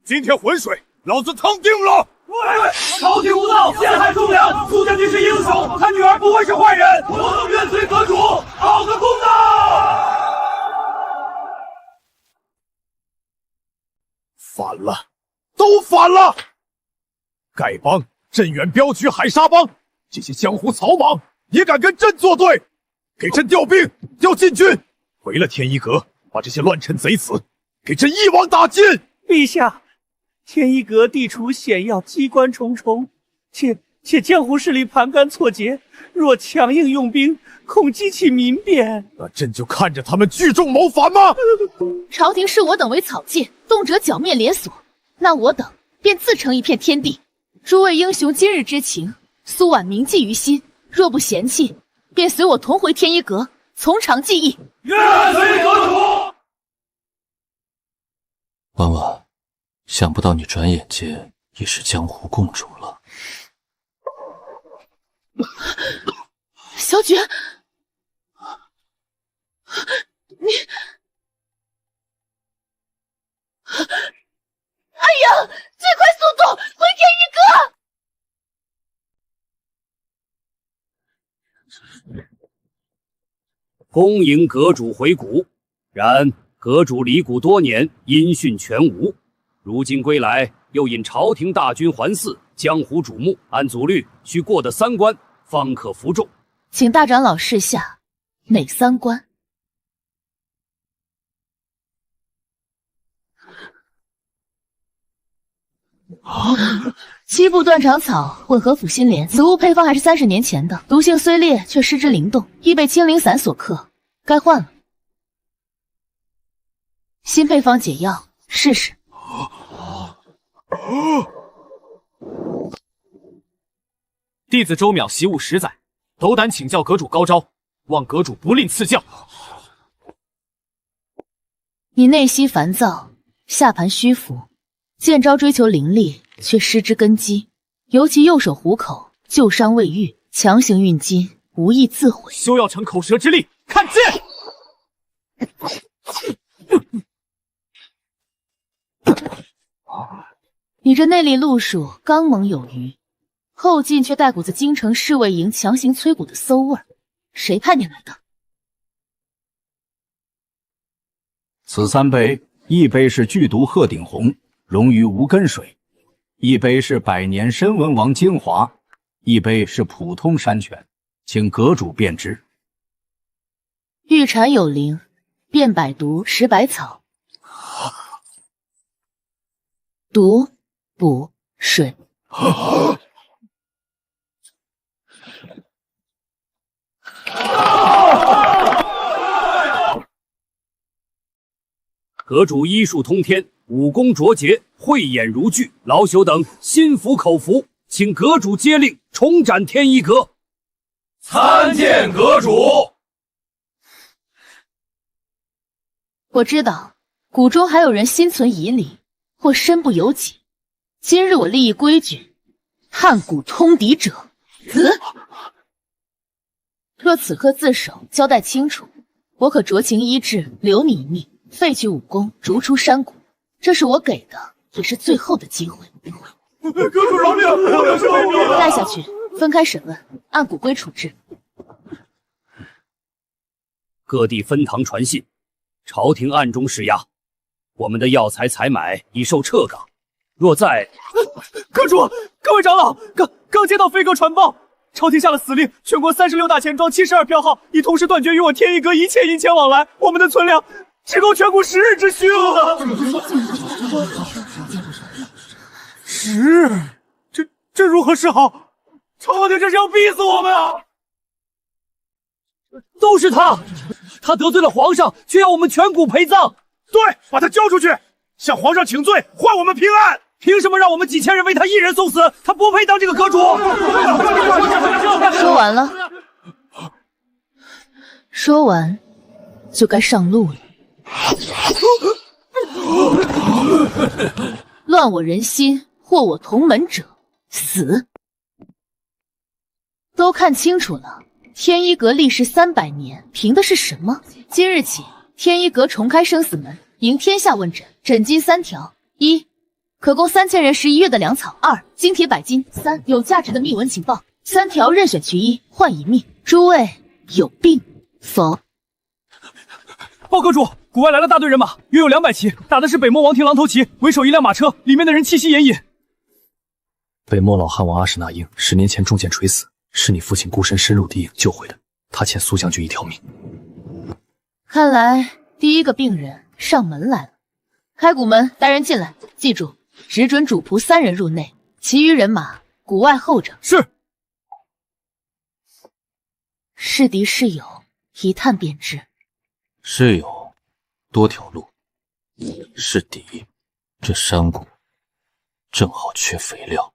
今天浑水，老子汤定了！喂，朝廷无道，陷害忠良，苏家军是英雄，他女儿不会是坏人，我等愿随阁主，讨个公道。反了，都反了！丐帮、镇远镖局、海沙帮，这些江湖草莽也敢跟朕作对？给朕调兵，调禁军，回了天一阁，把这些乱臣贼子给朕一网打尽！陛下。天一阁地处险要，机关重重，且江湖势力盘根错节，若强硬用兵，恐激起民变。那朕就看着他们聚众谋反吗？朝廷视我等为草芥，动辄剿灭连锁，那我等便自成一片天地。诸位英雄今日之情，苏婉铭记于心，若不嫌弃，便随我同回天一阁，从长计议。愿随阁主。婉婉，想不到你转眼间已是江湖共主了。小雪，你，哎呀，最快速度回天一阁！恭迎阁主回谷，然阁主离谷多年，音讯全无。如今归来，又引朝廷大军环伺，江湖瞩目，按祖律需过的3关，方可服众。请大长老示下，哪3关？7步断肠草混合辅心莲，此物配方还是30年前的，毒性虽烈，却失之灵动，亦被青灵散所克，该换了。新配方解药，试试。弟子周淼习武10载，斗胆请教阁主高招，望阁主不吝赐教。你内息烦躁，下盘虚浮，见招追求灵力，却失之根基。尤其右手虎口旧伤未愈，强行运金，无意自毁。休要逞口舌之力，看剑！你这内力路数刚猛有余，后劲却带股子京城侍卫营强行催谷的馊味儿，谁派你来的？此3杯，一杯是剧毒鹤顶红，溶于无根水；一杯是百年参文王精华，一杯是普通山泉，请阁主辨之。玉蝉有灵，辨百毒识百草，毒补水。阁主医术通天，武功卓绝，慧眼如炬，老朽等心服口服，请阁主接令重展天一阁。参见阁主。我知道谷中还有人心存疑虑或身不由己，今日我立一规矩，探谷通敌者死。若此刻自首交代清楚，我可酌情医治，留你一命，废去武功，逐出山谷。这是我给的，也是最后的机会。阁主饶命！我是为民。带下去，分开审问，按古规处置。各地分堂传信，朝廷暗中施压，我们的药材采买已受撤岗。若在阁主，各位长老，刚接到飞鸽传报，朝廷下了死令，全国36大钱庄72票号已同时断绝与我天一阁一切银钱往来，我们的存粮只够全谷10日之需了。10日，这如何是好？朝廷这是要逼死我们啊！都是他得罪了皇上，却要我们全谷陪葬。对，把他交出去，向皇上请罪，换我们平安。凭什么让我们几千人为他一人送死？他不配当这个阁主。说完了，说完就该上路了。乱我人心，惑我同门者，死！都看清楚了，天一阁历时300年，凭的是什么？今日起，天一阁重开生死门，迎天下问诊，诊金3条：一，可供3000人11月的粮草；2，金铁100斤；3，有价值的秘闻情报。3条任选其一，换一命。诸位有病否？报阁主，谷外来了大队人马，约有200骑，打的是北漠王庭狼头骑，为首一辆马车，里面的人气息奄奄。北漠老汉王阿史那英10年前中箭垂死，是你父亲孤身深入敌营救回的，他欠苏将军一条命。看来第一个病人上门来了。开谷门，带人进来，记住，只准主仆3人入内，其余人马谷外候着。是。是敌是友，一探便知。是友，多条路；是敌，这山谷正好缺肥料。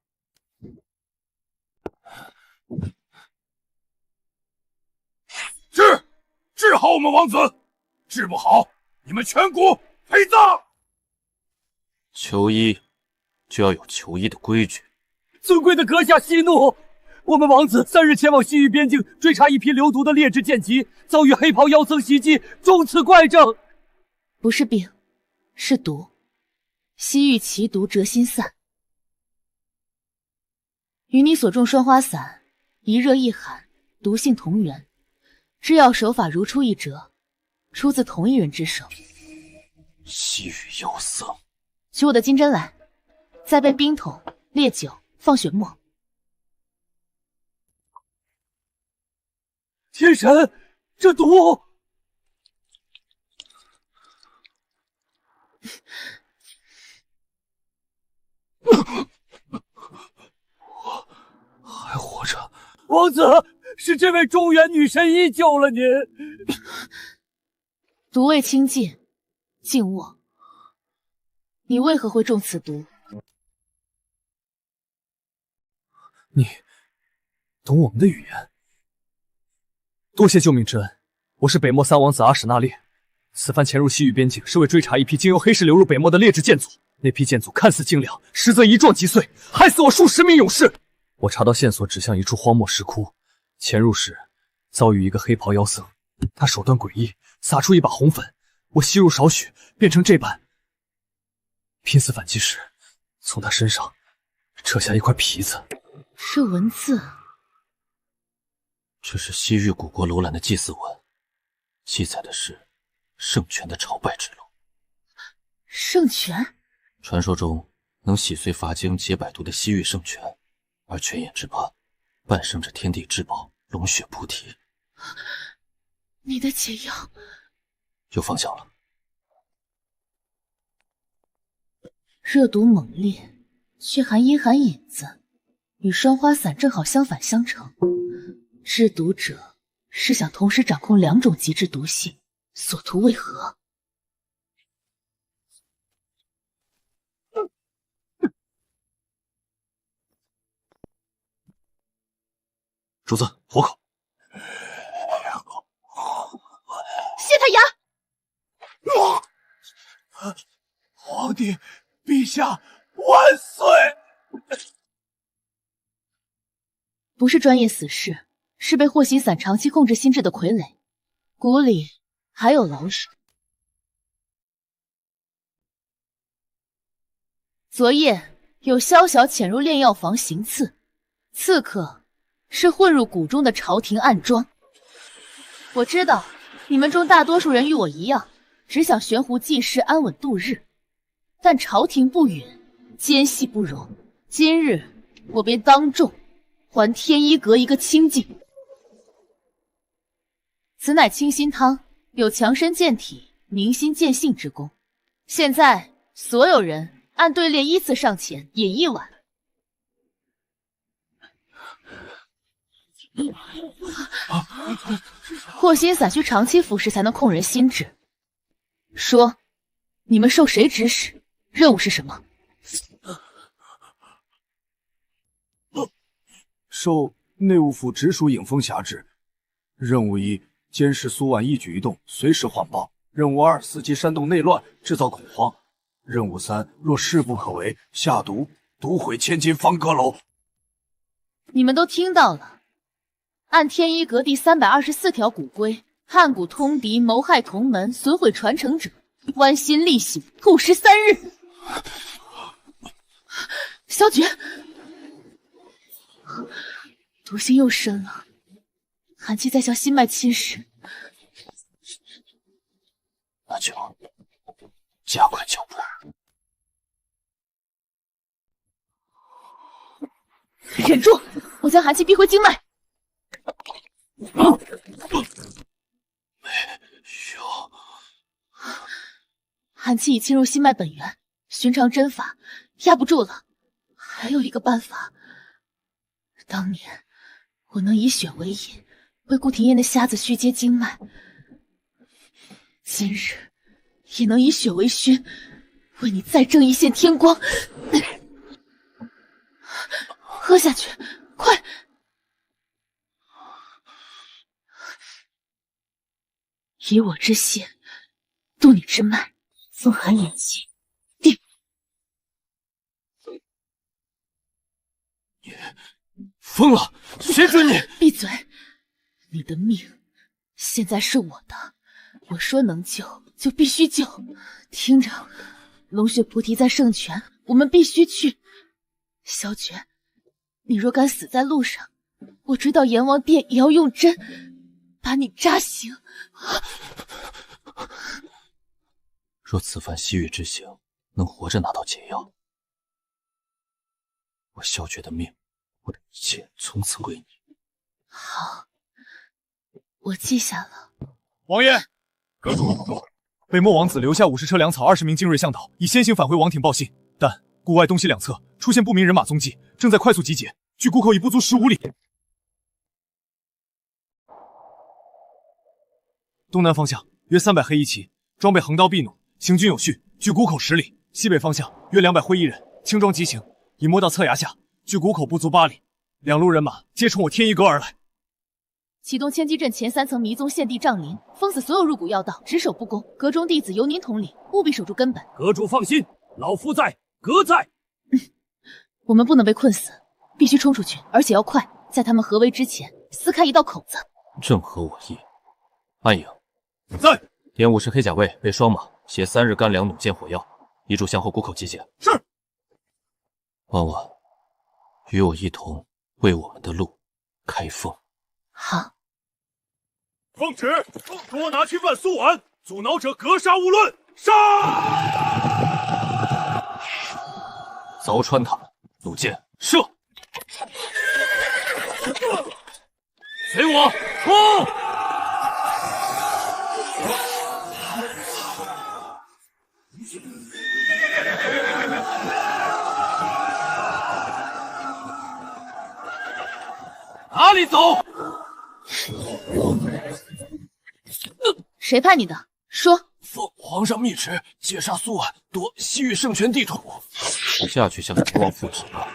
治好我们王子，治不好，你们全谷陪葬。求医就要有求医的规矩。尊贵的阁下息怒，我们王子3日前往西域边境追查一批流毒的劣质剑疾，遭遇黑袍妖僧袭击，中此怪症。不是病，是毒。西域奇毒谪心散，与你所中双花散一热一寒，毒性同源，制药手法如出一辙，出自同一人之手。西域妖僧，取我的金针来，再备冰桶、烈酒，放血沫。天神，这毒！我还活着。王子，是这位中原女神医救了您。毒味清净，静卧。你为何会中此毒？你懂我们的语言？多谢救命之恩，我是北漠3王子阿史那烈。此番潜入西域边境，是为追查一批经由黑市流入北漠的劣质剑组。那批剑组看似精良，实则一撞即碎，害死我数10名勇士。我查到线索指向一处荒漠石窟，潜入时遭遇一个黑袍妖僧，他手段诡异，撒出一把红粉，我吸入少许，变成这般。拼死反击时，从他身上扯下一块皮子。这文字，这是西域古国楼兰的祭祀文，记载的是圣泉的朝拜之路。圣泉？传说中能洗髓伐精、解百毒的西域圣泉，而泉眼之畔，伴生着天地至宝龙血菩提。你的解药有方向了。热毒猛烈，却含阴寒影子，与双花伞正好相反相成。制毒者是想同时掌控2种极致毒性，所图为何？主子，活口！谢他牙！皇帝陛下万岁！不是专业死士，是被祸心伞长期控制心智的傀儡，谷里还有老鼠。昨夜有宵小潜入炼药房行刺，刺客是混入谷中的朝廷暗桩。我知道你们中大多数人与我一样，只想悬壶济世，安稳度日。但朝廷不允，奸细不容。今日我便当众还天一阁一个清净。此乃清心汤，有强身健体、明心见性之功。现在所有人按队列依次上前饮一碗。祸心伞需长期服食才能控人心智。说，你们受谁指使？任务是什么？受内务府直属影风辖制。任务1：监视苏婉一举一动，随时缓报。任务2：伺机煽动内乱，制造恐慌。任务3：若势不可为，下毒，毒毁千金方阁楼。你们都听到了。按天一阁第324条古规，汉古通敌，谋害同门，损毁传承者，剜心沥血，吐食3日。萧诀，毒性又深了，寒气在向心脉侵蚀。那就加快脚步。忍住，我将寒气逼回经脉。寒气已侵入心脉本源，寻常针法压不住了。还有一个办法，当年我能以血为引，为顾廷烨的瞎子续接经脉，今日也能以血为熏，为你再挣一线天光。喝下去，快！以我之血渡你之脉，风寒眼气，定。你疯了！谁准你？闭嘴！你的命现在是我的，我说能救就必须救。听着，龙血菩提在圣泉，我们必须去。萧诀，你若敢死在路上，我追到阎王殿也要用针把你扎醒。若此番西域之行能活着拿到解药，我萧诀的命，我的一切从此归你。好，我记下了。王爷，阁主，北漠王子留下50车粮草、20名精锐向导，已先行返回王庭报信，但谷外东西两侧出现不明人马踪迹，正在快速集结，距谷口已不足15里。东南方向约300黑衣骑，装备横刀臂弩，行军有序，距谷口10里。西北方向约200灰衣人，轻装急行，已摸到侧崖下，距谷口不足8里。2路人马皆冲我天一阁而来。启动千机阵前3层迷踪限地障林，封死所有入谷要道，只守不攻。阁中弟子由您统领，务必守住根本。阁主放心，老夫在，阁在。我们不能被困死，必须冲出去，而且要快，在他们合围之前撕开一道口子。正合我意。暗影在，点50黑甲卫备双马，携3日干粮弩箭火药，一炷香后谷口集结。是。婉婉，与我一同为我们的路开封。好。奉旨，多拿去万苏丸，阻挠者格杀勿论。杀！凿穿他，弩箭射！随我冲！哪里走？谁派你的？说。奉皇上密旨，截杀苏婉，夺西域圣权地图。下去向国王复旨吧。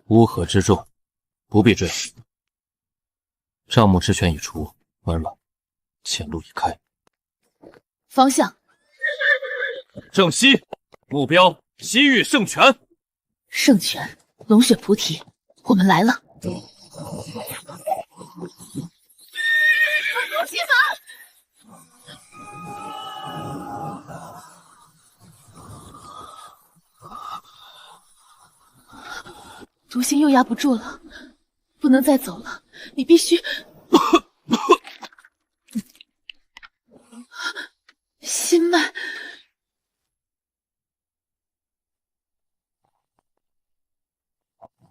乌合之众，不必追。帐幕之权已除，婉婉，前路已开。方向。正西，目标西域圣权。圣权，龙血菩提，我们来了。西法。毒性又压不住了，不能再走了，你必须心脉。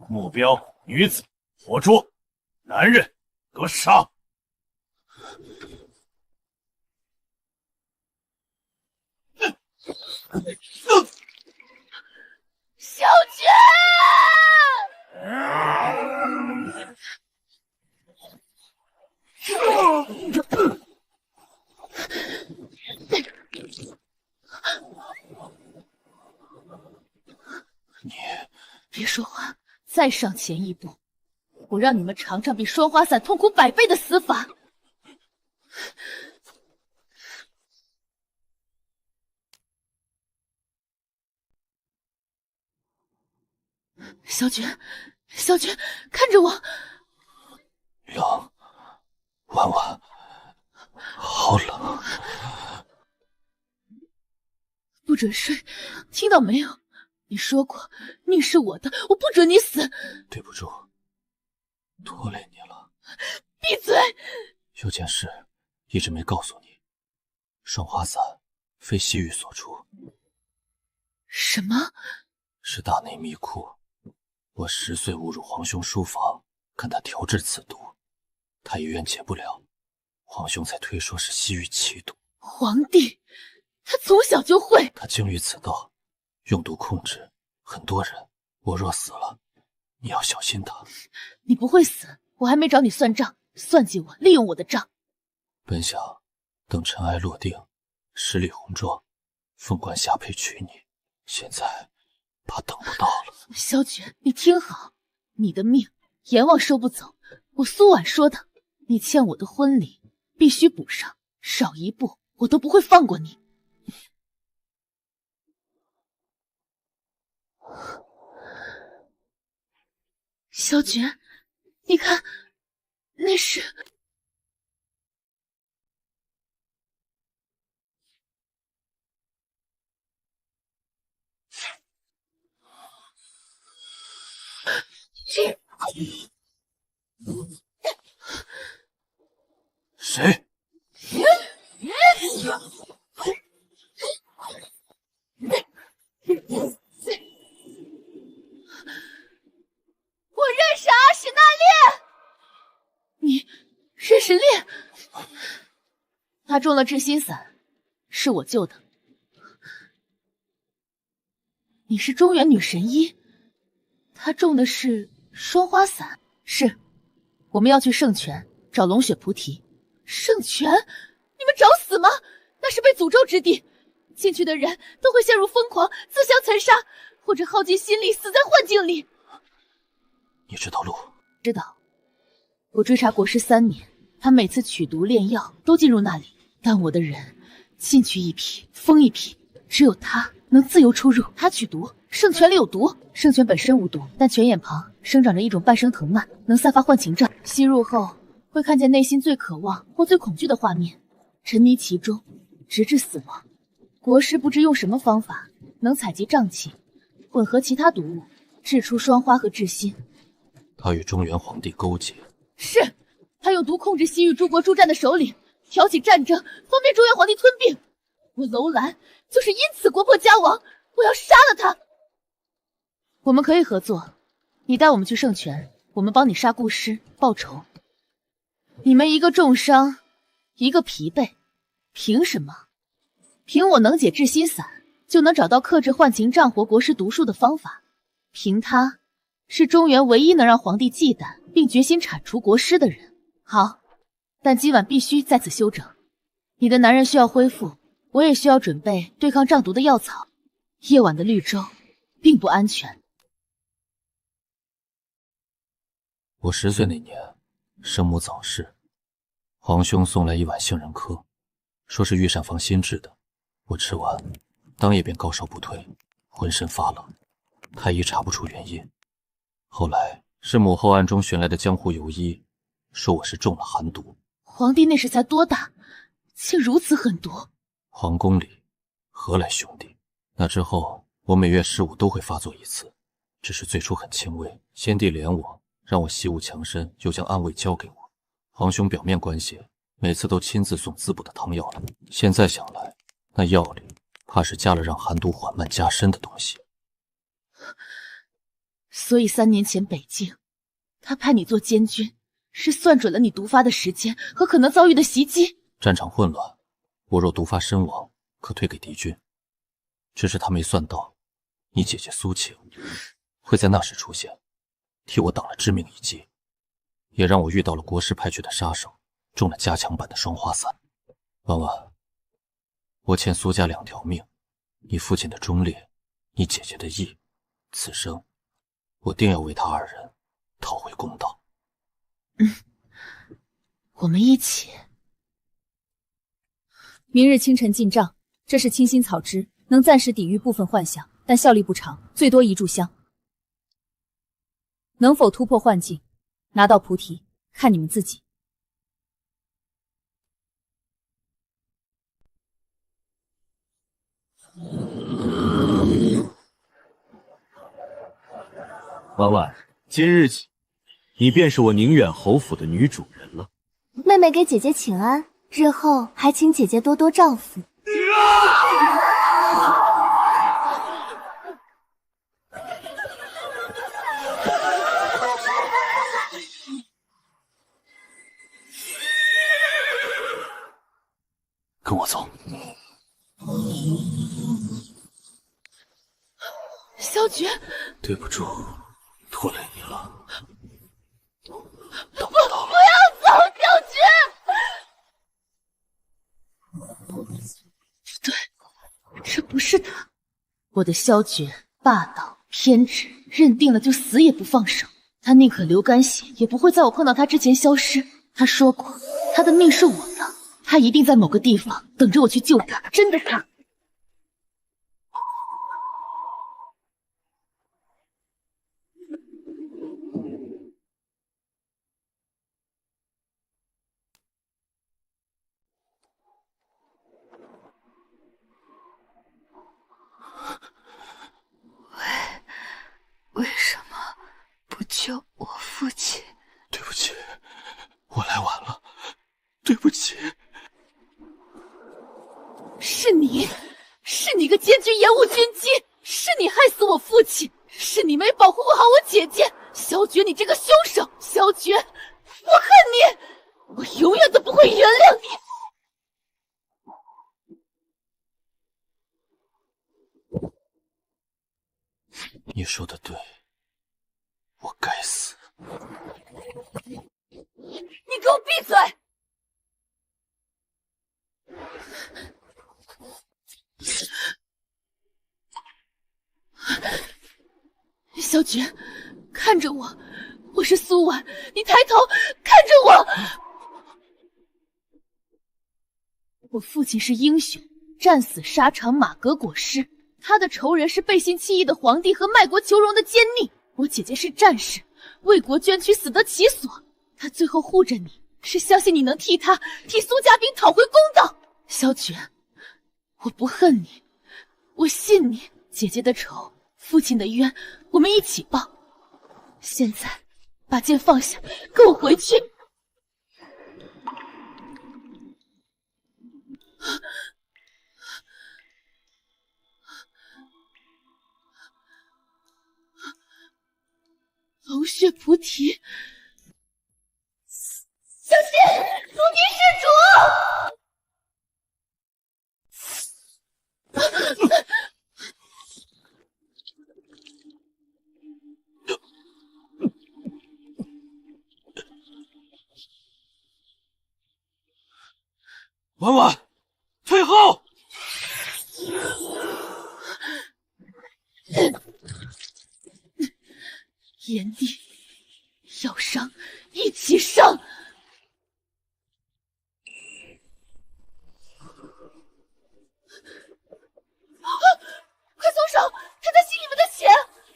目标女子，活捉；男人格杀。小娟。你别说话，再上前一步，我让你们尝尝比双花伞痛苦100倍的死法。小娟，小娟，看着我。凉，婉婉，好冷。不准睡，听到没有？你说过，命是我的，我不准你死。对不住，拖累你了。闭嘴！有件事一直没告诉你，双花伞非西域所出。什么？是大内密库。我10岁误入皇兄书房，看他调制此毒，他一冤解不了，皇兄才推说是西域奇毒。皇帝，他从小就会。他精于此道，用毒控制很多人。我若死了，你要小心他。你不会死，我还没找你算账，算计我，利用我的账。本想等尘埃落定，十里红妆，凤冠霞帔娶你，现在怕等不到了。萧绝，你听好，你的命阎王收不走。我苏婉说的，你欠我的婚礼必须补上，少一步我都不会放过你。萧绝，你看，那是……谁？我认识阿史那烈。你认识烈？他中了至心伞，是我救的。你是中原女神医，他中的是双花伞。是，我们要去圣泉找龙血菩提。圣泉？你们找死吗？那是被诅咒之地，进去的人都会陷入疯狂，自相残杀，或者耗尽心力死在幻境里。你知道路？知道。我追查国师3年，他每次取毒炼药都进入那里，但我的人进去一批封一批，只有他能自由出入。他取毒，圣泉里有毒。圣泉本身无毒，但泉眼旁生长着一种半生藤蔓，能散发幻情症。吸入后会看见内心最渴望或最恐惧的画面，沉迷其中，直至死亡。国师不知用什么方法，能采集瘴气，混合其他毒物，制出双花和至心。他与中原皇帝勾结，是他用毒控制西域诸国诸战的首领，挑起战争，方便中原皇帝吞并。我楼兰就是因此国破家亡，我要杀了他。我们可以合作，你带我们去圣泉，我们帮你杀顾师报仇。你们一个重伤，一个疲惫，凭什么？凭我能解至心散，就能找到克制幻情战活国师毒术的方法。凭他，是中原唯一能让皇帝忌惮并决心铲除国师的人。好，但今晚必须在此休整。你的男人需要恢复，我也需要准备对抗瘴毒的药草。夜晚的绿洲并不安全。我10岁那年，生母早逝，皇兄送来一碗杏仁糠，说是御膳房新制的。我吃完，当夜便高烧不退，浑身发冷，太医查不出原因。后来是母后暗中寻来的江湖游医，说我是中了寒毒。皇帝那时才多大，竟如此狠毒？皇宫里何来兄弟？那之后，我每月15都会发作一次，只是最初很轻微，先帝怜我，让我习武强身，又将安慰交给我。皇兄表面关心，每次都亲自送滋补的汤药来。现在想来，那药里怕是加了让寒毒缓慢加深的东西。所以3年前北境，他派你做监军，是算准了你毒发的时间和可能遭遇的袭击。战场混乱，我若毒发身亡，可推给敌军。只是他没算到，你姐姐苏晴会在那时出现，替我挡了致命一击，也让我遇到了国师派去的杀手，中了加强版的双花散。婉婉，我欠苏家2条命，你父亲的忠烈，你姐姐的义，此生我定要为他2人讨回公道。我们一起。明日清晨进帐，这是清心草汁，能暂时抵御部分幻象，但效力不长，最多1炷香。能否突破幻境，拿到菩提，看你们自己。婉婉，今日起，你便是我宁远侯府的女主人了。妹妹给姐姐请安，日后还请姐姐多多照拂。跟我走。萧绝，对不住，拖累你了。不要走，萧绝！不对，这不是他。我的萧绝霸道偏执，认定了就死也不放手。他宁可流干血，也不会在我碰到他之前消失。他说过，他的命是我的，他一定在某个地方等着我去救他。真的他。为什么不救我父亲？对不起，我来晚了，对不起。是你个监军延误军机，是你害死我父亲，是你没保护好我姐姐。萧绝，你这个凶手！萧绝，我恨你，我永远都不会原谅你。你说的对，我该死。你给我闭嘴！萧绝，看着我，我是苏婉，你抬头看着我。我父亲是英雄，战死沙场马革裹尸。他的仇人是背信弃义的皇帝和卖国求荣的奸佞。我姐姐是战士，为国捐躯，死得其所。他最后护着你，是相信你能替苏家兵讨回公道。萧绝，我不恨你，我信你。姐姐的仇，父亲的冤，我们一起报。现在把剑放下，跟我回去。龙血菩提，小心，菩提施主！婉婉，退后！炎帝要上，一起上！快松手！他在吸你们的血！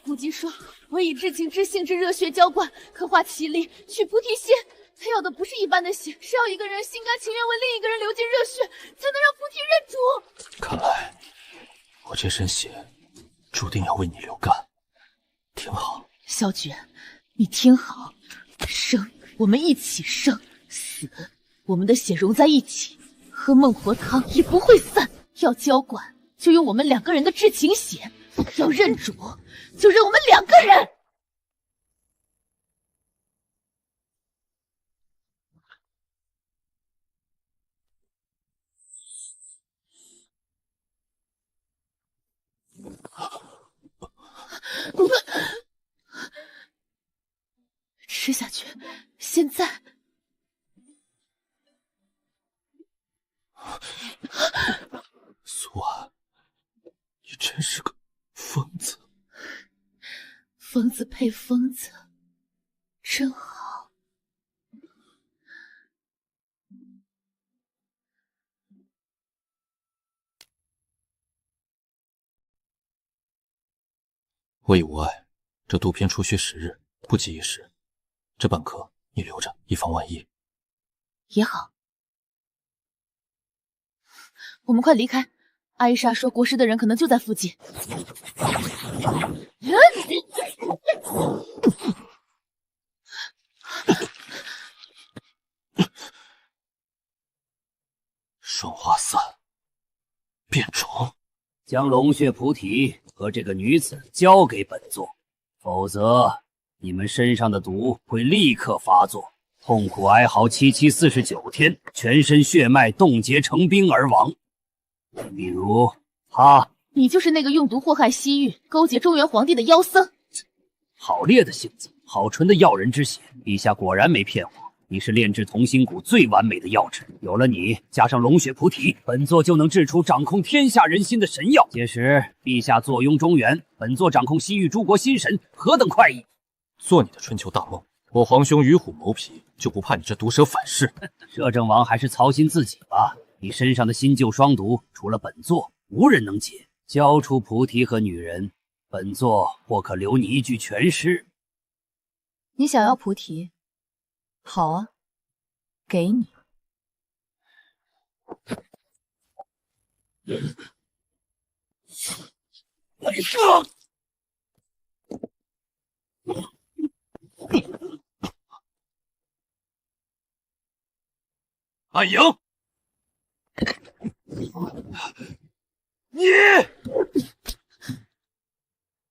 母姬说，我以至情至性之热血浇灌，刻画其力，取菩提心。他要的不是一般的血，是要一个人心甘情愿为另一个人流尽热血，才能让菩提认主。看来我这身血注定要为你流干。听好，萧绝，你听好，生我们一起生，死我们的血融在一起，喝孟婆汤也不会散。要浇灌就用我们2个人的至情血，要认主就认我们2个人。吃下去，现在。苏婉，你真是个疯子。疯子配疯子，真好。我已无碍，这毒片出血10日，不急一时。这半颗你留着，以防万一。也好，我们快离开。阿伊莎说，国师的人可能就在附近。双花散，变种。将龙血菩提和这个女子交给本座，否则你们身上的毒会立刻发作，痛苦哀嚎749天，全身血脉冻结成冰而亡。比如他，你就是那个用毒祸害西域、勾结中原皇帝的妖僧。好烈的性子，好纯的药人之血，陛下果然没骗我。你是炼制同心骨最完美的药质，有了你，加上龙血菩提，本座就能制出掌控天下人心的神药。届时，陛下坐拥中原，本座掌控西域诸国心神，何等快意！做你的春秋大梦，我皇兄与虎谋皮，就不怕你这毒蛇反噬？摄政王还是操心自己吧。你身上的新旧双毒，除了本座，无人能解。交出菩提和女人，本座或可留你一具全尸。你想要菩提？好啊，给你。安营，你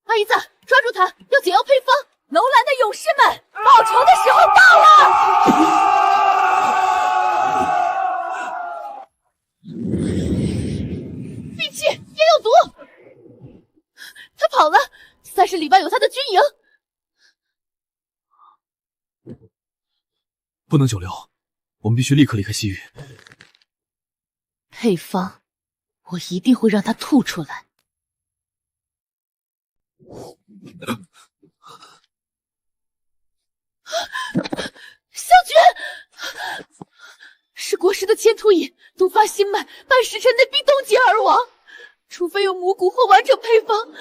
阿姨子，抓住他，要解药配方。楼兰的勇士们，报仇的时候到了！闭气，也有毒。他跑了，30里外有他的军营。不能久留，我们必须立刻离开西域。配方，我一定会让他吐出来。萧绝，是国师的千突引毒发心脉，半时辰内必冻结而亡，除非有母骨或完整配方。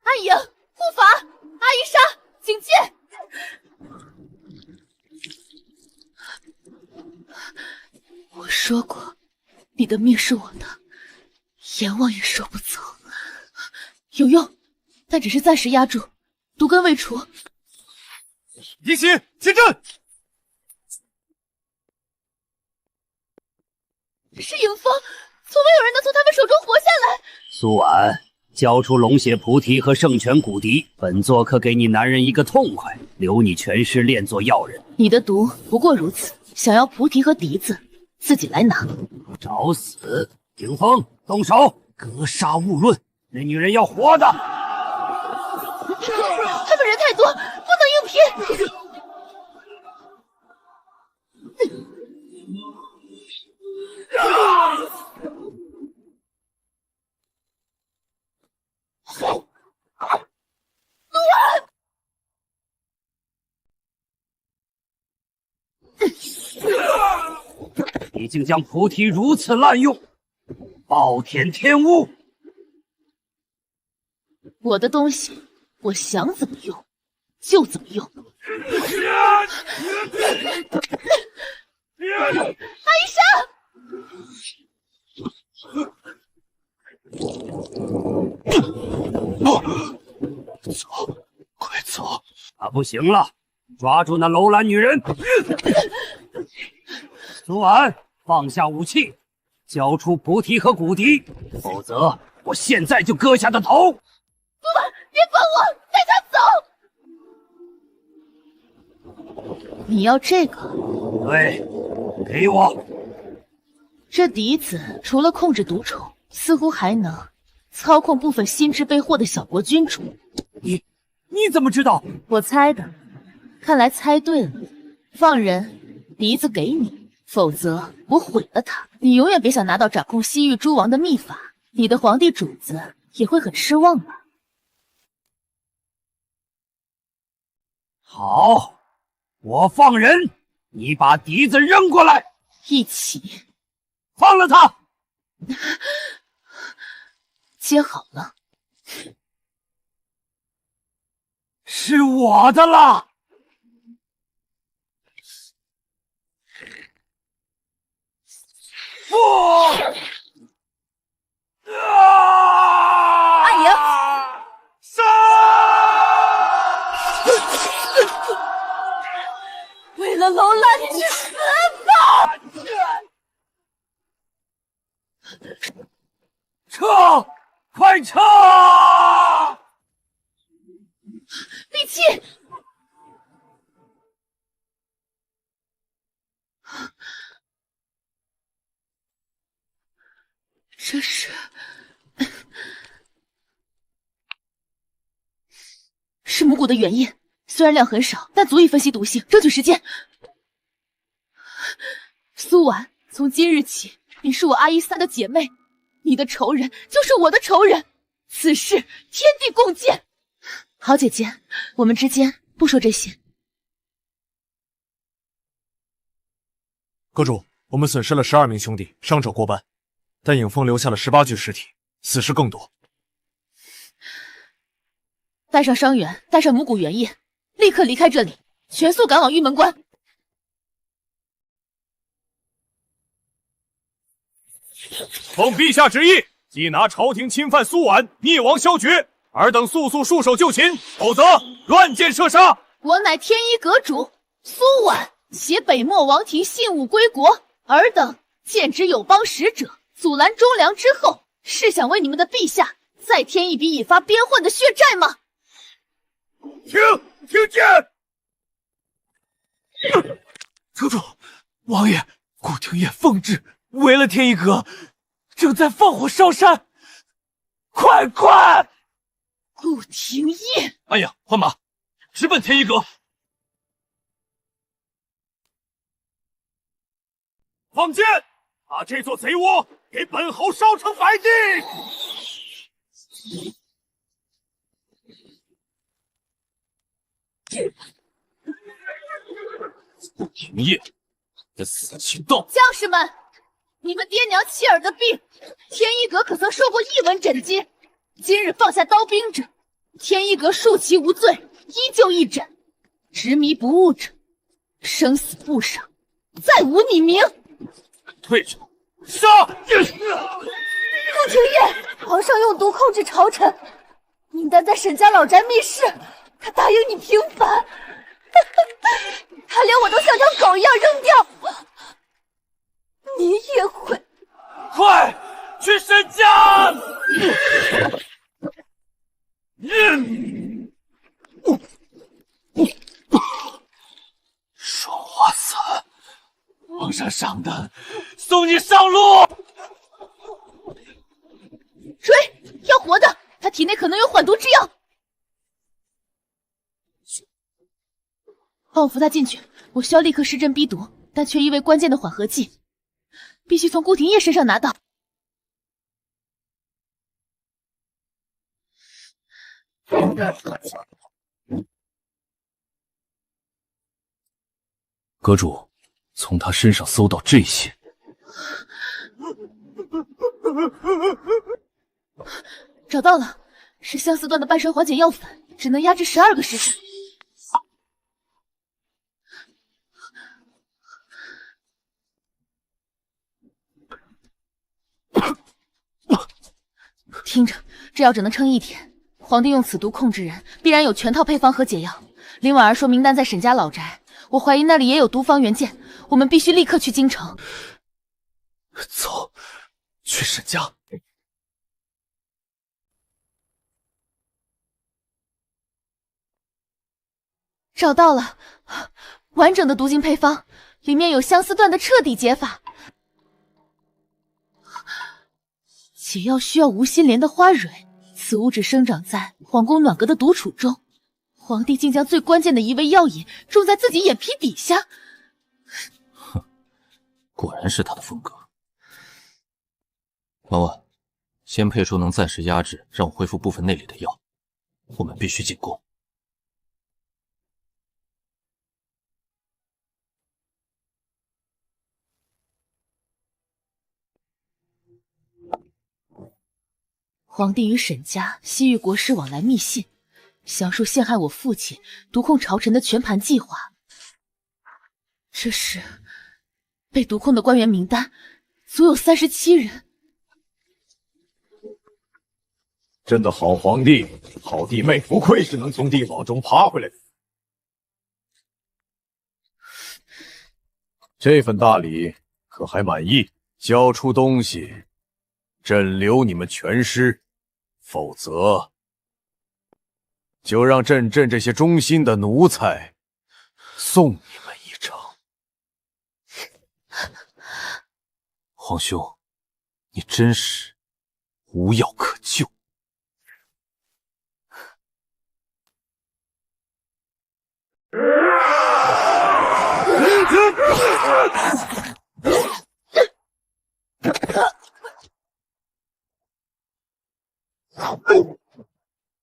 安营、护法、阿伊莎，警戒！说过，你的命是我的，阎王也收不走。有用，但只是暂时压住，毒根未除。一起进阵。是影风，从未有人能从他们手中活下来。苏婉，交出龙血菩提和圣泉骨笛，本座可给你男人一个痛快，留你全尸练作药人。你的毒不过如此，想要菩提和笛子，自己来拿。找死！影风，动手，格杀勿论。那女人要活的。他们人太多，不能硬拼。你竟将菩提如此滥用，暴殄天物！我的东西，我想怎么用就怎么用。阿依莎，走，快走！啊，不行了，抓住那楼兰女人！苏婉，放下武器，交出菩提和骨笛，否则我现在就割下他头！苏婉，别管我，带他走！你要这个？对，给我。这笛子除了控制毒虫，似乎还能操控部分心智被获的小国君主。你怎么知道？我猜的。看来猜对了。放人，笛子给你，否则我毁了它。你永远别想拿到掌控西域诸王的秘法，你的皇帝主子也会很失望吧。好，我放人，你把笛子扔过来，一起放了他。接好了，是我的了。阿爷，杀！为了楼兰，你去死吧！撤！快撤！闭气！这是母骨的原液，虽然量很少，但足以分析毒性。争取时间。苏婉，从今日起，你是我阿依萨的姐妹，你的仇人就是我的仇人，此事天地共鉴。好姐姐，我们之间不说这些。阁主，我们损失了12名兄弟，伤者过半，但影风留下了18具尸体，死尸更多。带上伤员，带上母骨原液，立刻离开这里，全速赶往玉门关。奉陛下旨意，缉拿朝廷侵犯苏婉，灭王萧决，尔等速速束手就擒，否则乱箭射杀。我乃天一阁主苏婉，携北漠王庭信物归国，尔等剑指友邦使者，阻拦忠良之后，是想为你们的陛下再添一笔引发边患的血债吗？听见！阁主，王爷，顾廷烨奉旨围了天一阁，正在放火烧山，快！顾廷烨，哎呀，换马，直奔天一阁。放箭！把这座贼窝给本侯烧成白烬！顾廷烨的死期到！将士们，你们爹娘妻儿的病，天一阁可曾受过一文诊金？今日放下刀兵者，天一阁恕其无罪，依旧一诊；执迷不悟者，生死簿上再无你名。退着！杀！顾廷烨，皇上用毒控制朝臣，名单在沈家老宅密室，他答应你平反，他连我都像条狗一样扔掉，你也会。快去沈家！双花伞，皇上赏的，送你上路。追，要活的，他体内可能有缓毒之药。帮我扶他进去，我需要立刻施针逼毒，但缺一味关键的缓和剂，必须从顾廷烨身上拿到。阁主，从他身上搜到这些。找到了，是相思段的半衰缓解药粉，只能压制12个时辰。听着，这药只能撑1天。皇帝用此毒控制人，必然有全套配方和解药。林婉儿说名单在沈家老宅，我怀疑那里也有毒方原件，我们必须立刻去京城。走，去沈家。找到了，完整的毒精配方，里面有相思段的彻底解法。解药需要无心莲的花蕊，此物只生长在皇宫暖阁的独处中。皇帝竟将最关键的一味药引种在自己眼皮底下。哼，果然是他的风格。婉婉，先配出能暂时压制，让我恢复部分内力的药。我们必须进攻。皇帝与沈家、西域国师往来密信，详述陷害我父亲、毒控朝臣的全盘计划。这时，被毒控的官员名单足有37人。真的好皇帝，好弟妹，不愧是能从地堡中爬回来的。这份大礼可还满意？交出东西，朕留你们全尸。否则，就让朕这些忠心的奴才送你们一程。皇兄，你真是无药可救。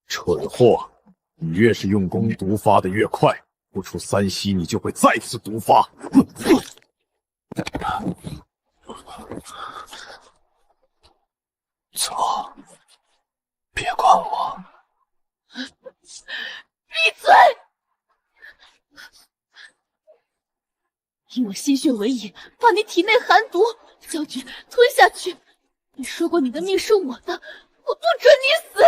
蠢货！你越是用功毒发的越快，不出3息你就会再次毒发。走，别管我。闭嘴！以我心血为引，把你体内寒毒将军吞下去。你说过你的命是我的，我不准你死！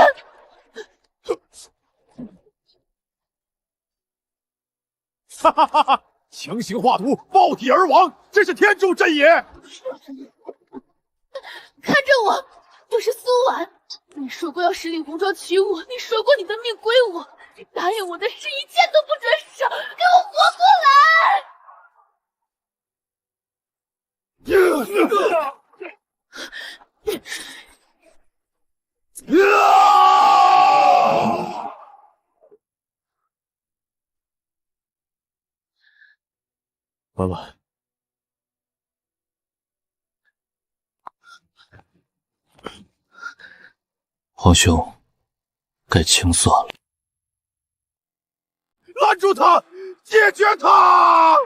哈哈哈哈！强行化毒，爆体而亡，真是天助朕也！看着我，我是苏婉。你说过要十里红妆娶我，你说过你的命归我，你答应我的事一件都不准少，给我活过来！婉婉，皇兄，该清算了。拦住他，解决他！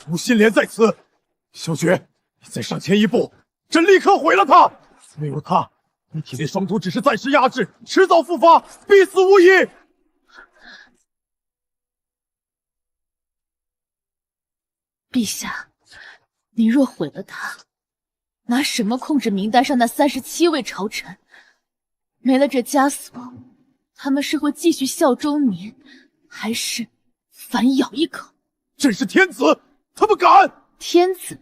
诛心莲在此。萧诀，你再上前一步，朕立刻毁了他。没有他，你体内双毒只是暂时压制，迟早复发，必死无疑。陛下，你若毁了他，拿什么控制名单上那37位朝臣？没了这枷锁，他们是会继续效忠您，还是反咬一口？朕是天子，他们敢？天子，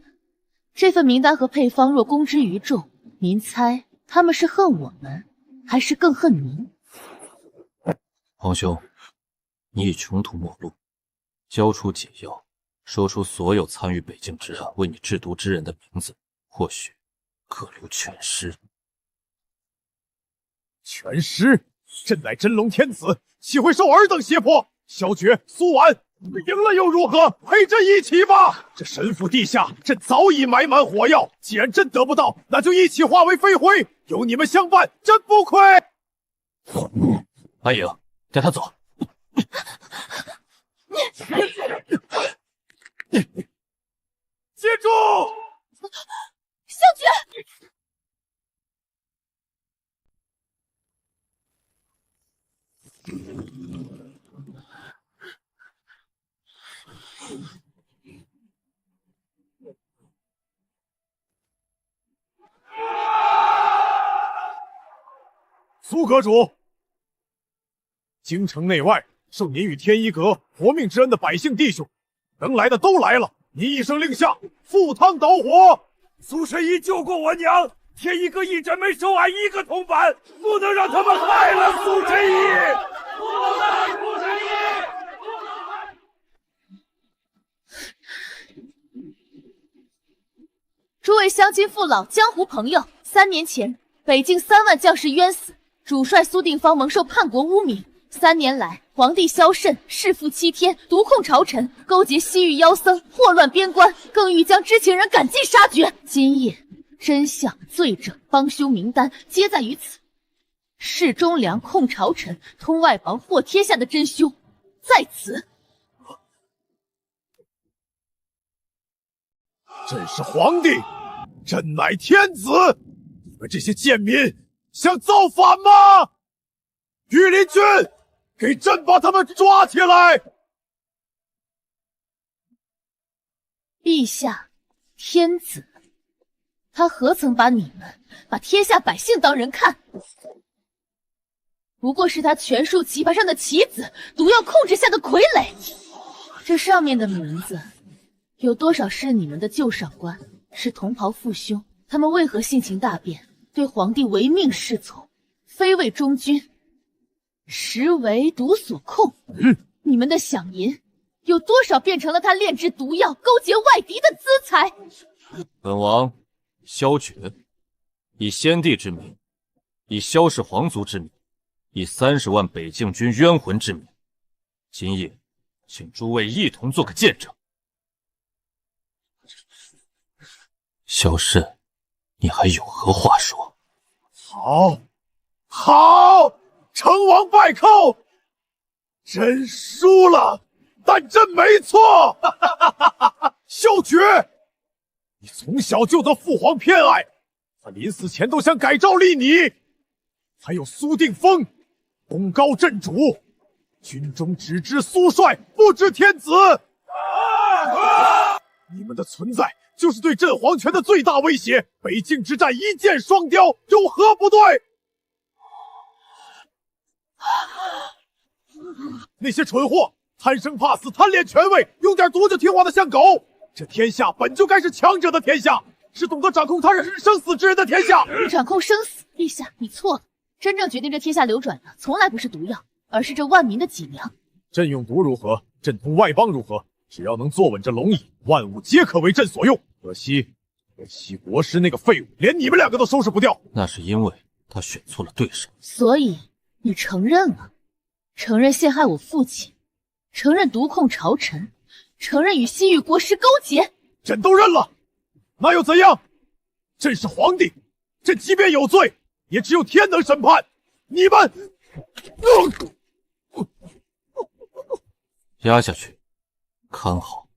这份名单和配方若公之于众，您猜他们是恨我们，还是更恨您？皇兄，你已穷途末路，交出解药，说出所有参与北境之案为你制毒之人的名字，或许可留全尸。全尸？朕乃真龙天子，岂会受尔等胁迫？萧诀、苏婉，赢了又如何？陪朕一起吧！这神府地下，朕早已埋满火药。既然朕得不到，那就一起化为飞灰。有你们相伴，朕不亏。安影，带他走。接住！萧诀！苏阁主，京城内外受您与天一阁活命之恩的百姓弟兄，能来的都来了。您一声令下，赴汤蹈火。苏神医救过我娘，天一阁一直没收俺一个铜板，不能让他们害了苏神医。不能害苏神医。诸位乡亲父老、江湖朋友，3年前北境3万将士冤死，主帅苏定方蒙受叛国污名。3年来，皇帝萧慎弑父欺天，毒控朝臣，勾结西域妖僧，祸乱边关，更欲将知情人赶尽杀绝。今夜，真相、罪证、帮凶名单皆在于此。弑忠良、控朝臣、通外邦、祸天下的真凶在此。朕是皇帝，朕乃天子，你们这些贱民想造反吗？御林军，给朕把他们抓起来！陛下，天子，他何曾把你们、把天下百姓当人看？不过是他权术棋盘上的棋子，毒药控制下的傀儡。这上面的名字，有多少是你们的旧上官？是同袍父兄，他们为何性情大变，对皇帝唯命是从，非为忠君？实为毒所控。你们的饷银，有多少变成了他炼制毒药、勾结外敌的资财？本王萧诀，以先帝之名，以萧氏皇族之名，以30万北境军冤魂之名，今夜，请诸位一同做个见证。萧慎，你还有何话说？好，好，成王败寇，朕输了，但朕没错。萧诀，你从小就得父皇偏爱，他临死前都想改诏立你。还有苏定峰，功高震主，军中只知苏帅，不知天子。你们的存在就是对朕皇权的最大威胁。北境之战一箭双雕，有何不对？那些蠢货贪生怕死，贪恋权位，用点毒就听话的像狗。这天下本就该是强者的天下，是懂得掌控他人生死之人的天下。掌控生死，陛下，你错了。真正决定这天下流转的，从来不是毒药，而是这万民的脊梁。朕用毒如何？朕同外邦如何？只要能坐稳这龙椅，万物皆可为朕所用。可惜国师那个废物，连你们2个都收拾不掉。那是因为他选错了对手。所以你承认了，承认陷害我父亲，承认毒控朝臣，承认与西域国师勾结。朕都认了，那又怎样？朕是皇帝，朕即便有罪，也只有天能审判。你们，压下去，看好。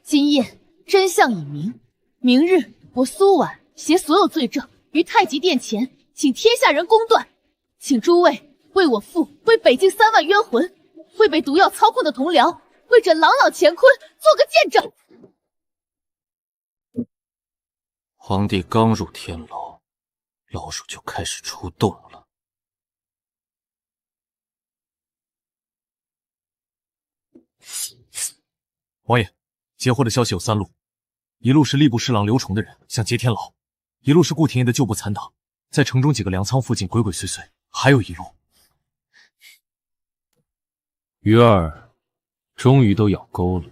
今夜真相已明，明日我苏婉携所有罪证于太极殿前，请天下人公断，请诸位为我父，为北境3万冤魂，为被毒药操控的同僚，为这朗朗乾坤做个见证。皇帝刚入天牢，老鼠就开始出动了。王爷，截获的消息有3路，一路是吏部侍郎刘崇的人想劫天牢，一路是顾廷烨的旧部残党在城中几个粮仓附近鬼鬼祟祟，还有一路，鱼儿终于都咬钩了。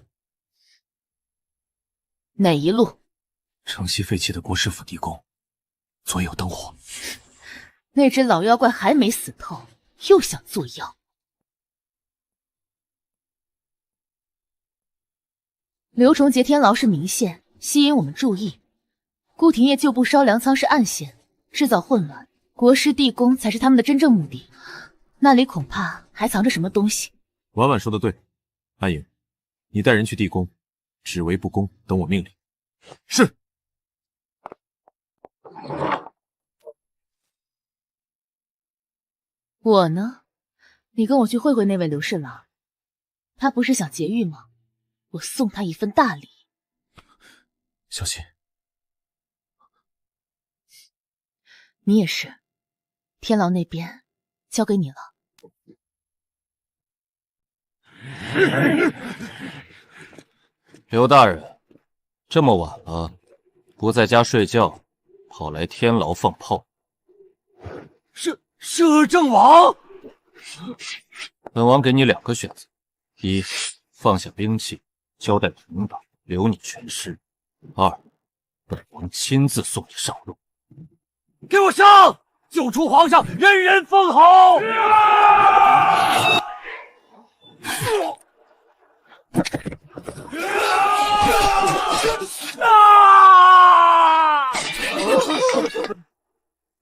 哪一路？城西废弃的国师府地宫，左有灯火。那只老妖怪还没死透，又想作妖。刘崇劫天牢是明线，吸引我们注意；顾廷烨旧部烧粮仓是暗线，制造混乱。国师地宫才是他们的真正目的，那里恐怕还藏着什么东西。婉婉说的对，安莹，你带人去地宫，只为不攻，等我命令。是。我呢？你跟我去会会那位刘侍郎，他不是想劫狱吗？我送他一份大礼。小心。你也是，天牢那边交给你了。刘大人，这么晚了，不在家睡觉，跑来天牢放炮。摄政王，本王给你2个选择：一，放下兵器，交代同党，留你全尸；二，本王亲自送你上路。给我上！救出皇上，人人封侯！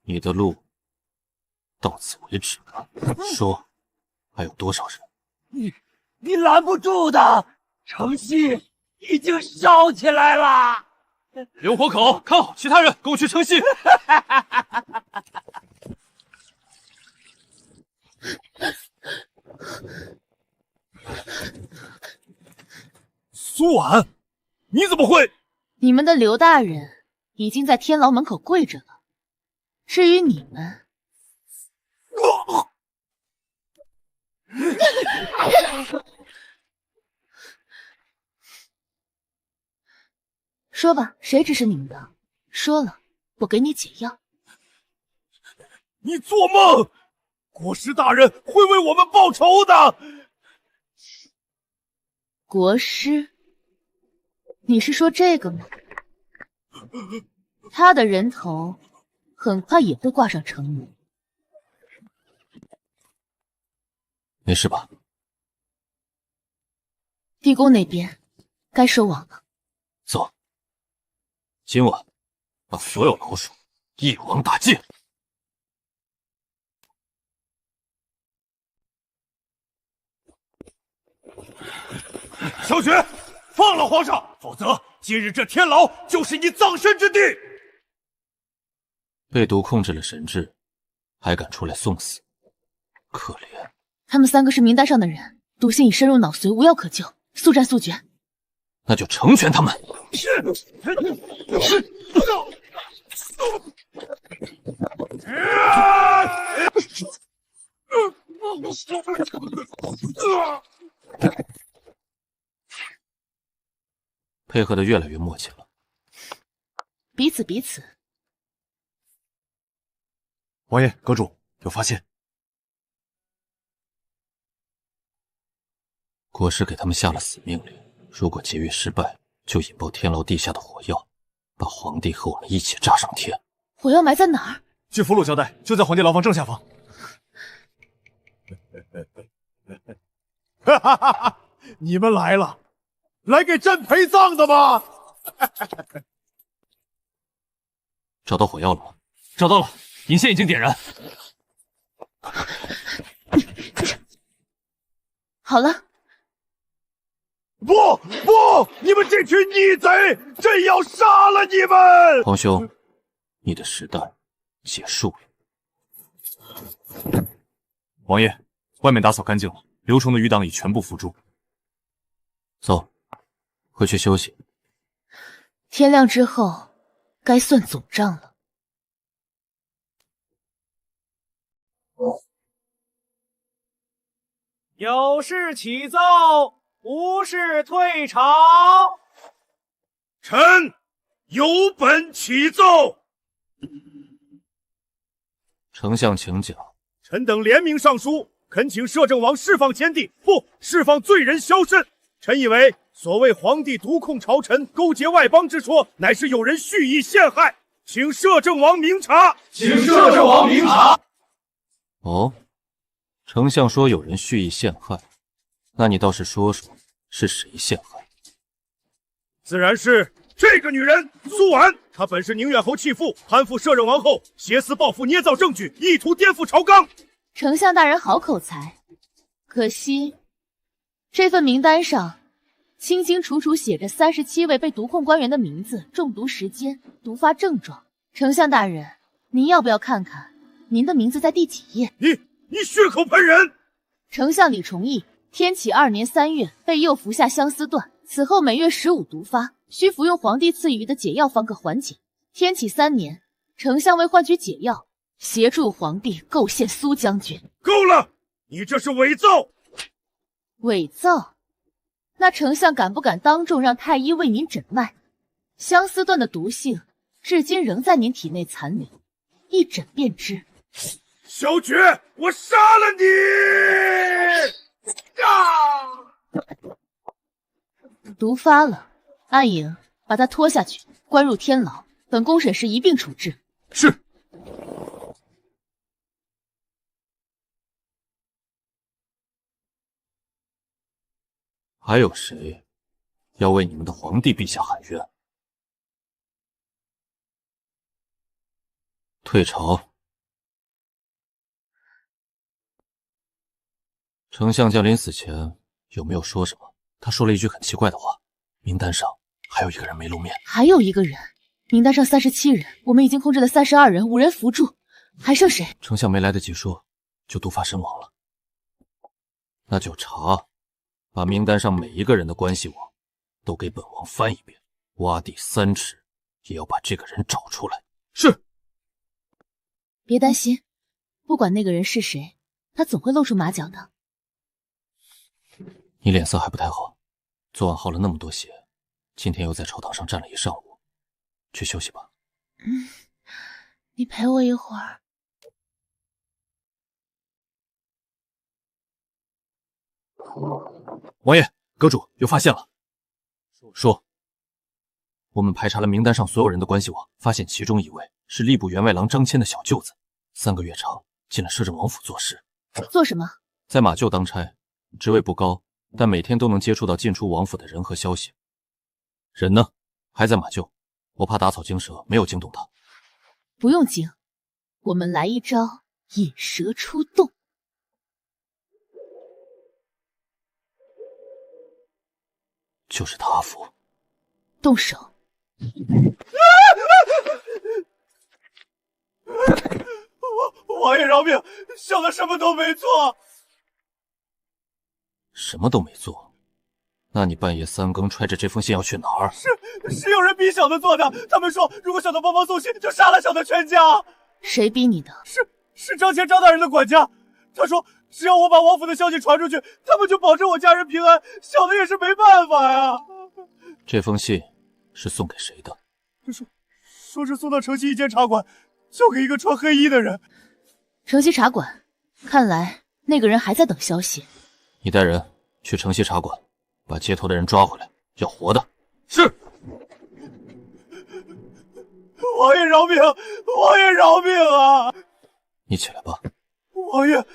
你的路到此为止了。说，还有多少人？你拦不住的，城西已经烧起来了。留活口，看好其他人，跟我去城西。苏婉，你怎么会？你们的刘大人已经在天牢门口跪着了。至于你们，说吧，谁指使你们的？说了，我给你解药。你做梦！国师大人会为我们报仇的。国师，你是说这个吗？他的人头很快也会挂上城门。没事吧？地宫那边该收网了。走，今晚把所有老鼠一网打尽。小雪，放了皇上，否则今日这天牢就是你葬身之地。被毒控制了神智，还敢出来送死，可怜。他们3个是名单上的人，毒性已深入脑髓，无药可救，速战速决。那就成全他们。配合的越来越默契了。彼此。王爷，阁主有发现。国师给他们下了死命令，如果劫狱失败，就引爆天牢地下的火药，把皇帝和我们一起炸上天。火药埋在哪儿？据俘虏交代，就在皇帝牢房正下方。哈哈哈哈！你们来了，来给朕陪葬的吗？找到火药了吗？找到了，引线已经点燃。好了。不，你们这群逆贼，朕要杀了你们！皇兄，你的时代结束了。王爷，外面打扫干净了，刘崇的余党已全部伏诛。走，回去休息。天亮之后，该算总账了。有事起奏，无事退朝。臣有本启奏。丞相请讲。臣等联名上书，恳请摄政王释放前帝，不释放罪人萧慎。臣以为，所谓皇帝独控朝臣、勾结外邦之说，乃是有人蓄意陷害，请摄政王明察。请摄政王明察。哦，丞相说有人蓄意陷害，那你倒是说说是谁陷害？自然是这个女人苏婉。她本是宁远侯弃妇，攀附摄政王后，挟私报复，捏造证据，意图颠覆朝纲。丞相大人好口才，可惜这份名单上清清楚楚写着37位被毒控官员的名字、中毒时间、毒发症状。丞相大人，您要不要看看您的名字在第几页？你血口喷人！丞相李崇义，天启2年3月被诱服下相思断，此后每月15毒发，需服用皇帝赐予的解药方可缓解。天启3年，丞相为换取解药，协助皇帝构陷苏将军。够了，你这是伪造！伪造？那丞相敢不敢当众让太医为您诊脉？相思断的毒性至今仍在您体内残留，一诊便知。小绝，我杀了你！毒发了，阿莹，把他拖下去，关入天牢。本宫审时一并处置。是。还有谁要为你们的皇帝陛下喊冤？退朝。丞相将临死前有没有说什么？他说了一句很奇怪的话，名单上还有一个人没露面。还有一个人，名单上37人，我们已经控制了32人，5人伏诛，还剩谁？丞相没来得及说，就毒发身亡了。那就查，把名单上每一个人的关系网都给本王翻一遍，挖地3尺，也要把这个人找出来。是。别担心，不管那个人是谁，他总会露出马脚的。你脸色还不太好，昨晚耗了那么多血，今天又在朝堂上站了一上午，去休息吧。你陪我一会儿。王爷，阁主又发现了。说，我们排查了名单上所有人的关系网，发现其中一位是吏部员外郎张骞的小舅子，3个月长进了摄政王府做事。做什么？在马厩当差，职位不高，但每天都能接触到进出王府的人和消息。人呢？还在马厩，我怕打草惊蛇，没有惊动他。不用惊，我们来一招引蛇出洞。就是他服。动手。王爷饶命，小的什么都没做。什么都没做？那你半夜3更揣着这封信要去哪儿？是有人逼小的做的。他们说，如果小的帮忙送信，就杀了小的全家。谁逼你的？是张骞张大人的管家。他说，只要我把王府的消息传出去，他们就保证我家人平安。小的也是没办法呀。这封信是送给谁的？说是送到城西一间茶馆，交给一个穿黑衣的人。城西茶馆，看来那个人还在等消息。你带人去城西茶馆，把接头的人抓回来，要活的。是。王爷饶命！王爷饶命啊！你起来吧。王爷，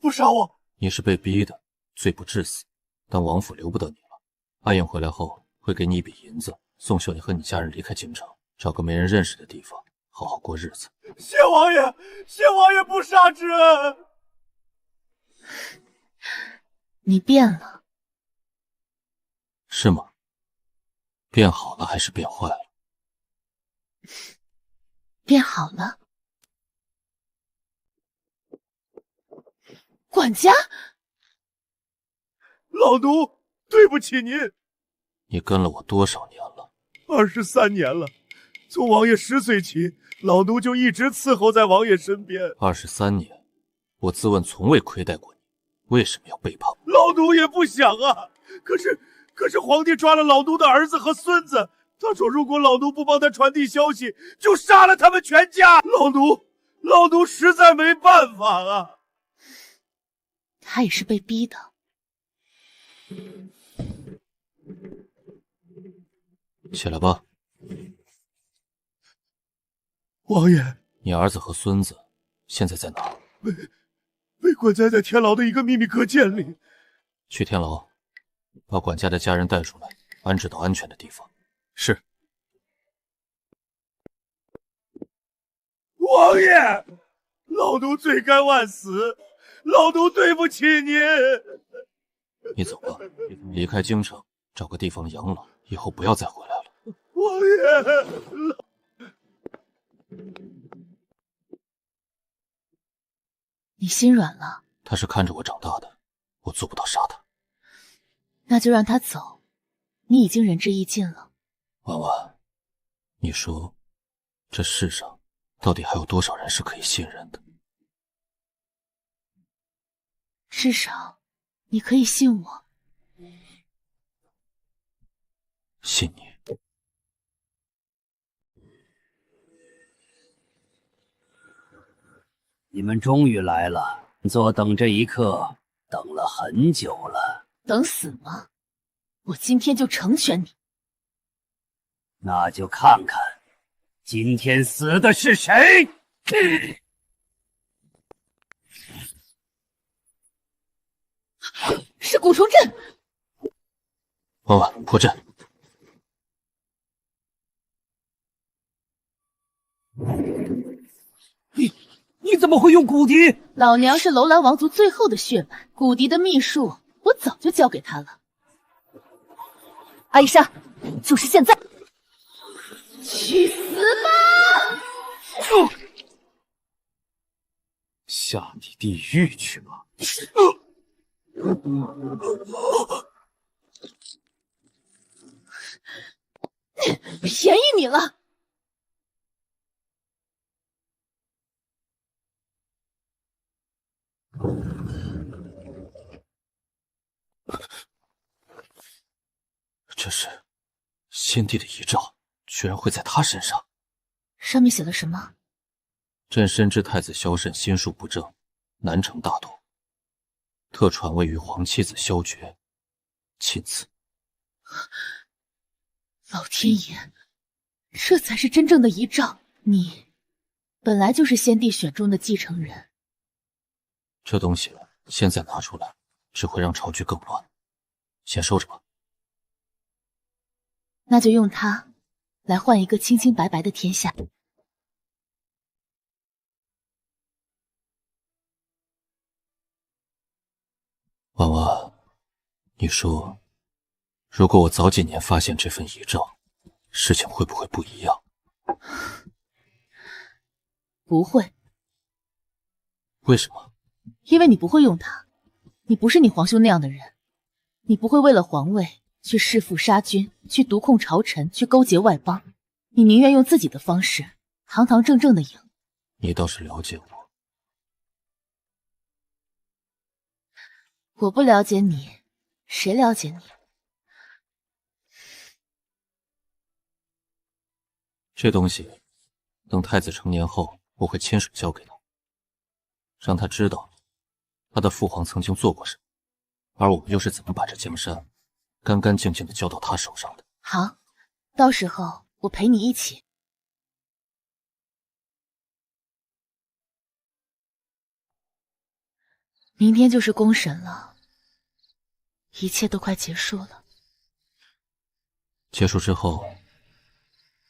不杀我。你是被逼的，罪不至死，但王府留不得你了。阿颖回来后会给你一笔银子，送秀你和你家人离开京城，找个没人认识的地方，好好过日子。谢王爷，谢王爷不杀之恩。你变了。是吗？变好了还是变坏了？变好了。管家，老奴对不起您。你跟了我多少年了？23年了。从王爷10岁起，老奴就一直伺候在王爷身边。23年，我自问从未亏待过你，为什么要背叛我？老奴也不想啊。可是皇帝抓了老奴的儿子和孙子，他说如果老奴不帮他传递消息，就杀了他们全家。老奴实在没办法啊。他也是被逼的。起来吧。王爷，你儿子和孙子现在在哪？被关在天牢的一个秘密隔间里。去天牢，把管家的家人带出来，安置到安全的地方。是。王爷，老奴罪该万死，老奴对不起您。你走吧，离开京城，找个地方养老，以后不要再回来了。王爷，你心软了？他是看着我长大的，我做不到杀他。那就让他走，你已经仁至义尽了。婉婉，你说，这世上到底还有多少人是可以信任的？至少，你可以信我。信你。你们终于来了，坐等这一刻，等了很久了。等死吗？我今天就成全你。那就看看，今天死的是谁？是蛊虫阵。婉婉，破阵。你怎么会用蛊笛？老娘是楼兰王族最后的血脉，蛊笛的秘术我早就交给他了。阿依莎，就是现在！去死吧！下你地狱去吧！便宜你了！这是先帝的遗诏，居然会在他身上。上面写了什么？朕深知太子萧慎心术不正，难成大统，特传位于皇妻子萧绝，钦此。老天爷，这才是真正的遗诏！你本来就是先帝选中的继承人。这东西现在拿出来，只会让朝局更乱。先收着吧。那就用它来换一个清清白白的天下。婉婉，你说，如果我早几年发现这份遗诏，事情会不会不一样？不会。为什么？因为你不会用它，你不是你皇兄那样的人，你不会为了皇位去弑父杀君，去毒控朝臣，去勾结外邦，你宁愿用自己的方式，堂堂正正的赢。你倒是了解我。我不了解你，谁了解你？这东西，等太子成年后，我会亲手交给他，让他知道他的父皇曾经做过什么，而我们又是怎么把这江山干干净净的交到他手上的。好，到时候我陪你一起。明天就是公审了，一切都快结束了。结束之后，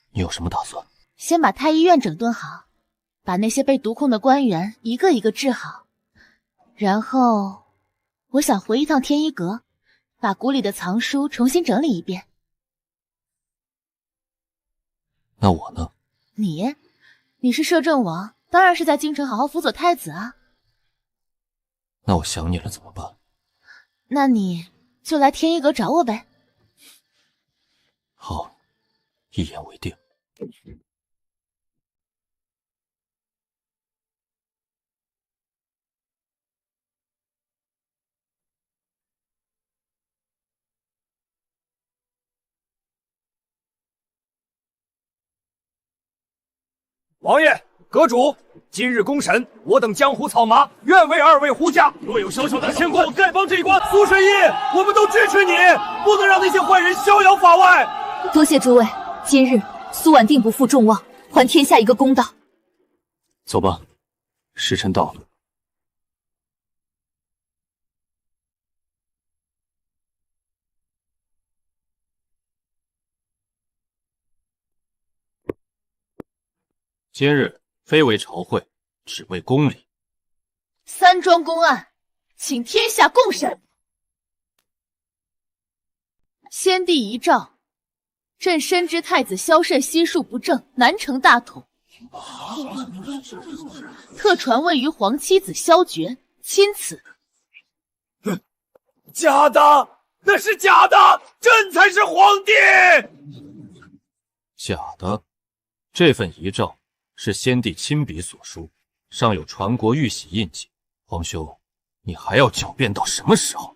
你有什么打算？先把太医院整顿好，把那些被毒控的官员一个一个治好，然后我想回一趟天一阁，把谷里的藏书重新整理一遍。那我呢？你是摄政王，当然是在京城好好辅佐太子啊。那我想你了怎么办？那你就来天一阁找我呗。好，一言为定。王爷、阁主，今日公审，我等江湖草麻，愿为二位护驾。若有小小的牵挂，丐帮这一关，苏神医，我们都支持你，不能让那些坏人逍遥法外。多谢诸位，今日苏婉定不负众望，还天下一个公道。走吧，时辰到了。今日非为朝会，只为公理。三庄公案，请天下共审。先帝遗诏，朕深知太子萧慎心术不正，难成大统，特传位于皇妻子萧决，钦此。假的，那是假的，朕才是皇帝。假的，这份遗诏是先帝亲笔所书，上有传国玉玺印记。皇兄，你还要狡辩到什么时候？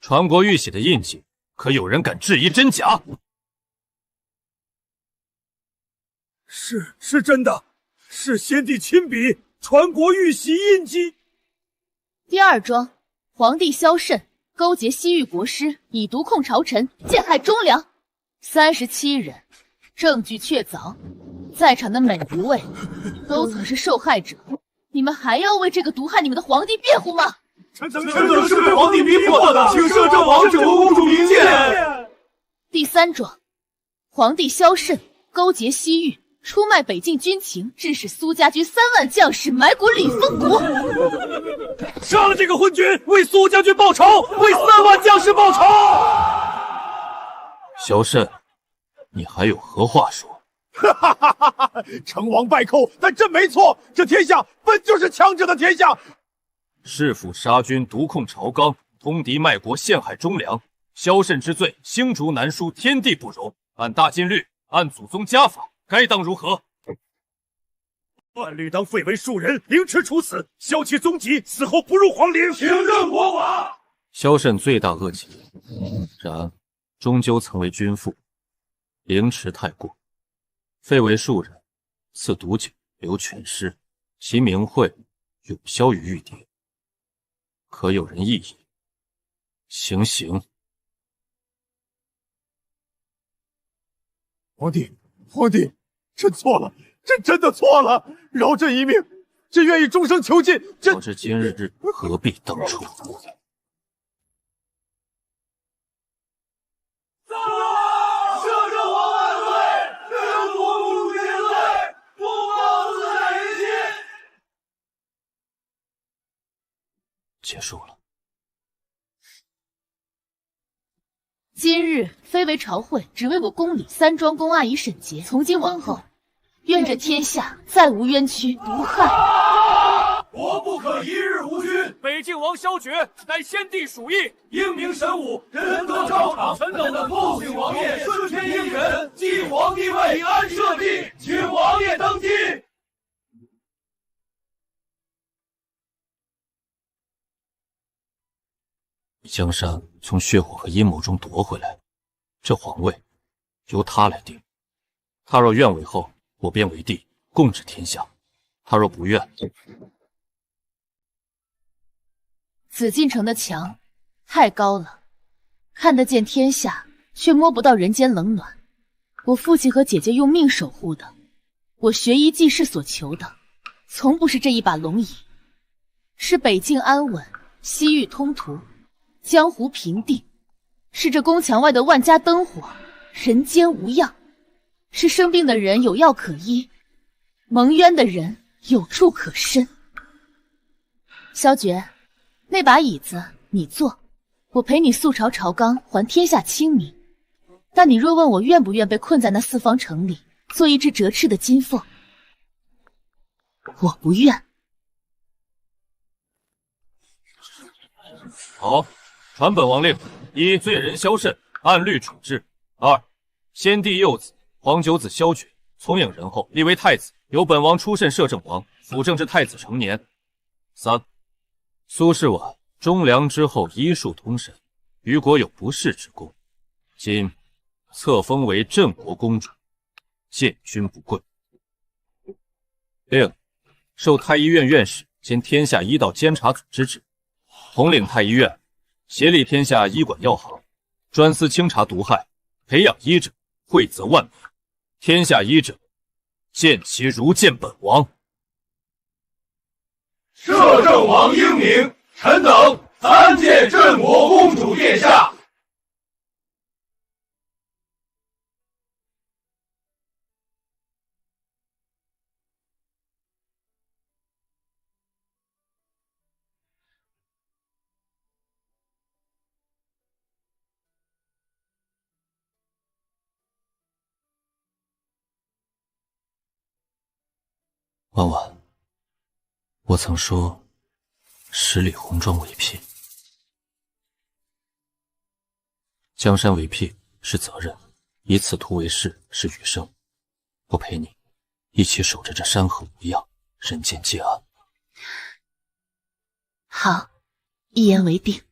传国玉玺的印记，可有人敢质疑真假？是真的，是先帝亲笔传国玉玺印记。第二桩，皇帝萧慎勾结西域国师，以毒控朝臣，陷害忠良，37人，证据确凿，在场的每一位都曾是受害者。你们还要为这个毒害你们的皇帝辩护吗？臣等是被皇帝逼迫的，请摄政王拯公主明鉴。第三桩，皇帝萧慎勾结西域，出卖北境军情，致使苏家军3万将士埋骨礼封谷。杀了这个昏君，为苏家军报仇，为3万将士报仇。萧慎，你还有何话说？哈哈哈哈哈！成王败寇，但朕没错，这天下本就是强者的天下。弑父杀君，毒控朝纲，通敌卖国，陷害忠良，萧慎之罪，星竹难书，天地不容。按大禁律，按祖宗家法，该当如何？按律当废为庶人，凌迟处死，削其宗籍，死后不入皇陵，请任国法。萧慎罪大恶极，然终究曾为君父，凌迟太过。废为庶人，赐毒酒，留全尸，其名讳永消于玉蝶。可有人异议？行刑！皇帝，朕错了，朕真的错了，饶朕一命，朕愿意终生囚禁。朕早知今日，何必当初？结束了。今日非为朝会，只为我宫里三庄公案已审结。从今往后，愿这天下再无冤屈毒害。国不可一日无君。北境王萧决乃先帝属意，英明神武，仁德昭场。臣等的后姓王爷顺天应人，继皇帝位，安社稷，请王爷登基。江山从血火和阴谋中夺回来，这皇位由他来定。他若愿为后，我便为帝，共治天下；他若不愿，紫禁城的墙太高了，看得见天下，却摸不到人间冷暖。我父亲和姐姐用命守护的，我学医济世所求的，从不是这一把龙椅，是北境安稳，西域通途，江湖平定，是这宫墙外的万家灯火，人间无恙，是生病的人有药可医，蒙冤的人有处可伸。萧诀，那把椅子你坐，我陪你速朝朝纲，还天下清明。但你若问我愿不愿被困在那四方城里，做一只折翅的金凤，我不愿。好，传本王令：一、罪人萧慎按律处置；二、先帝幼子黄九子萧决从影人后立为太子，由本王出慎摄政王，辅政至太子成年。三、苏轼晚忠良之后医术通神，于国有不世之功，今册封为镇国公主，见君不贵。另受太医院院士兼天下医道监察组之职，统领太医院，协力天下医馆药行，专司清查毒害，培养医者，惠泽万民。天下医者，见其如见本王。摄政王英明，臣等参见镇国公主殿下。婉婉，我曾说十里红妆为聘，江山为聘是责任，以此图为誓是余生。我陪你一起守着这山河无恙，人间皆安。好，一言为定。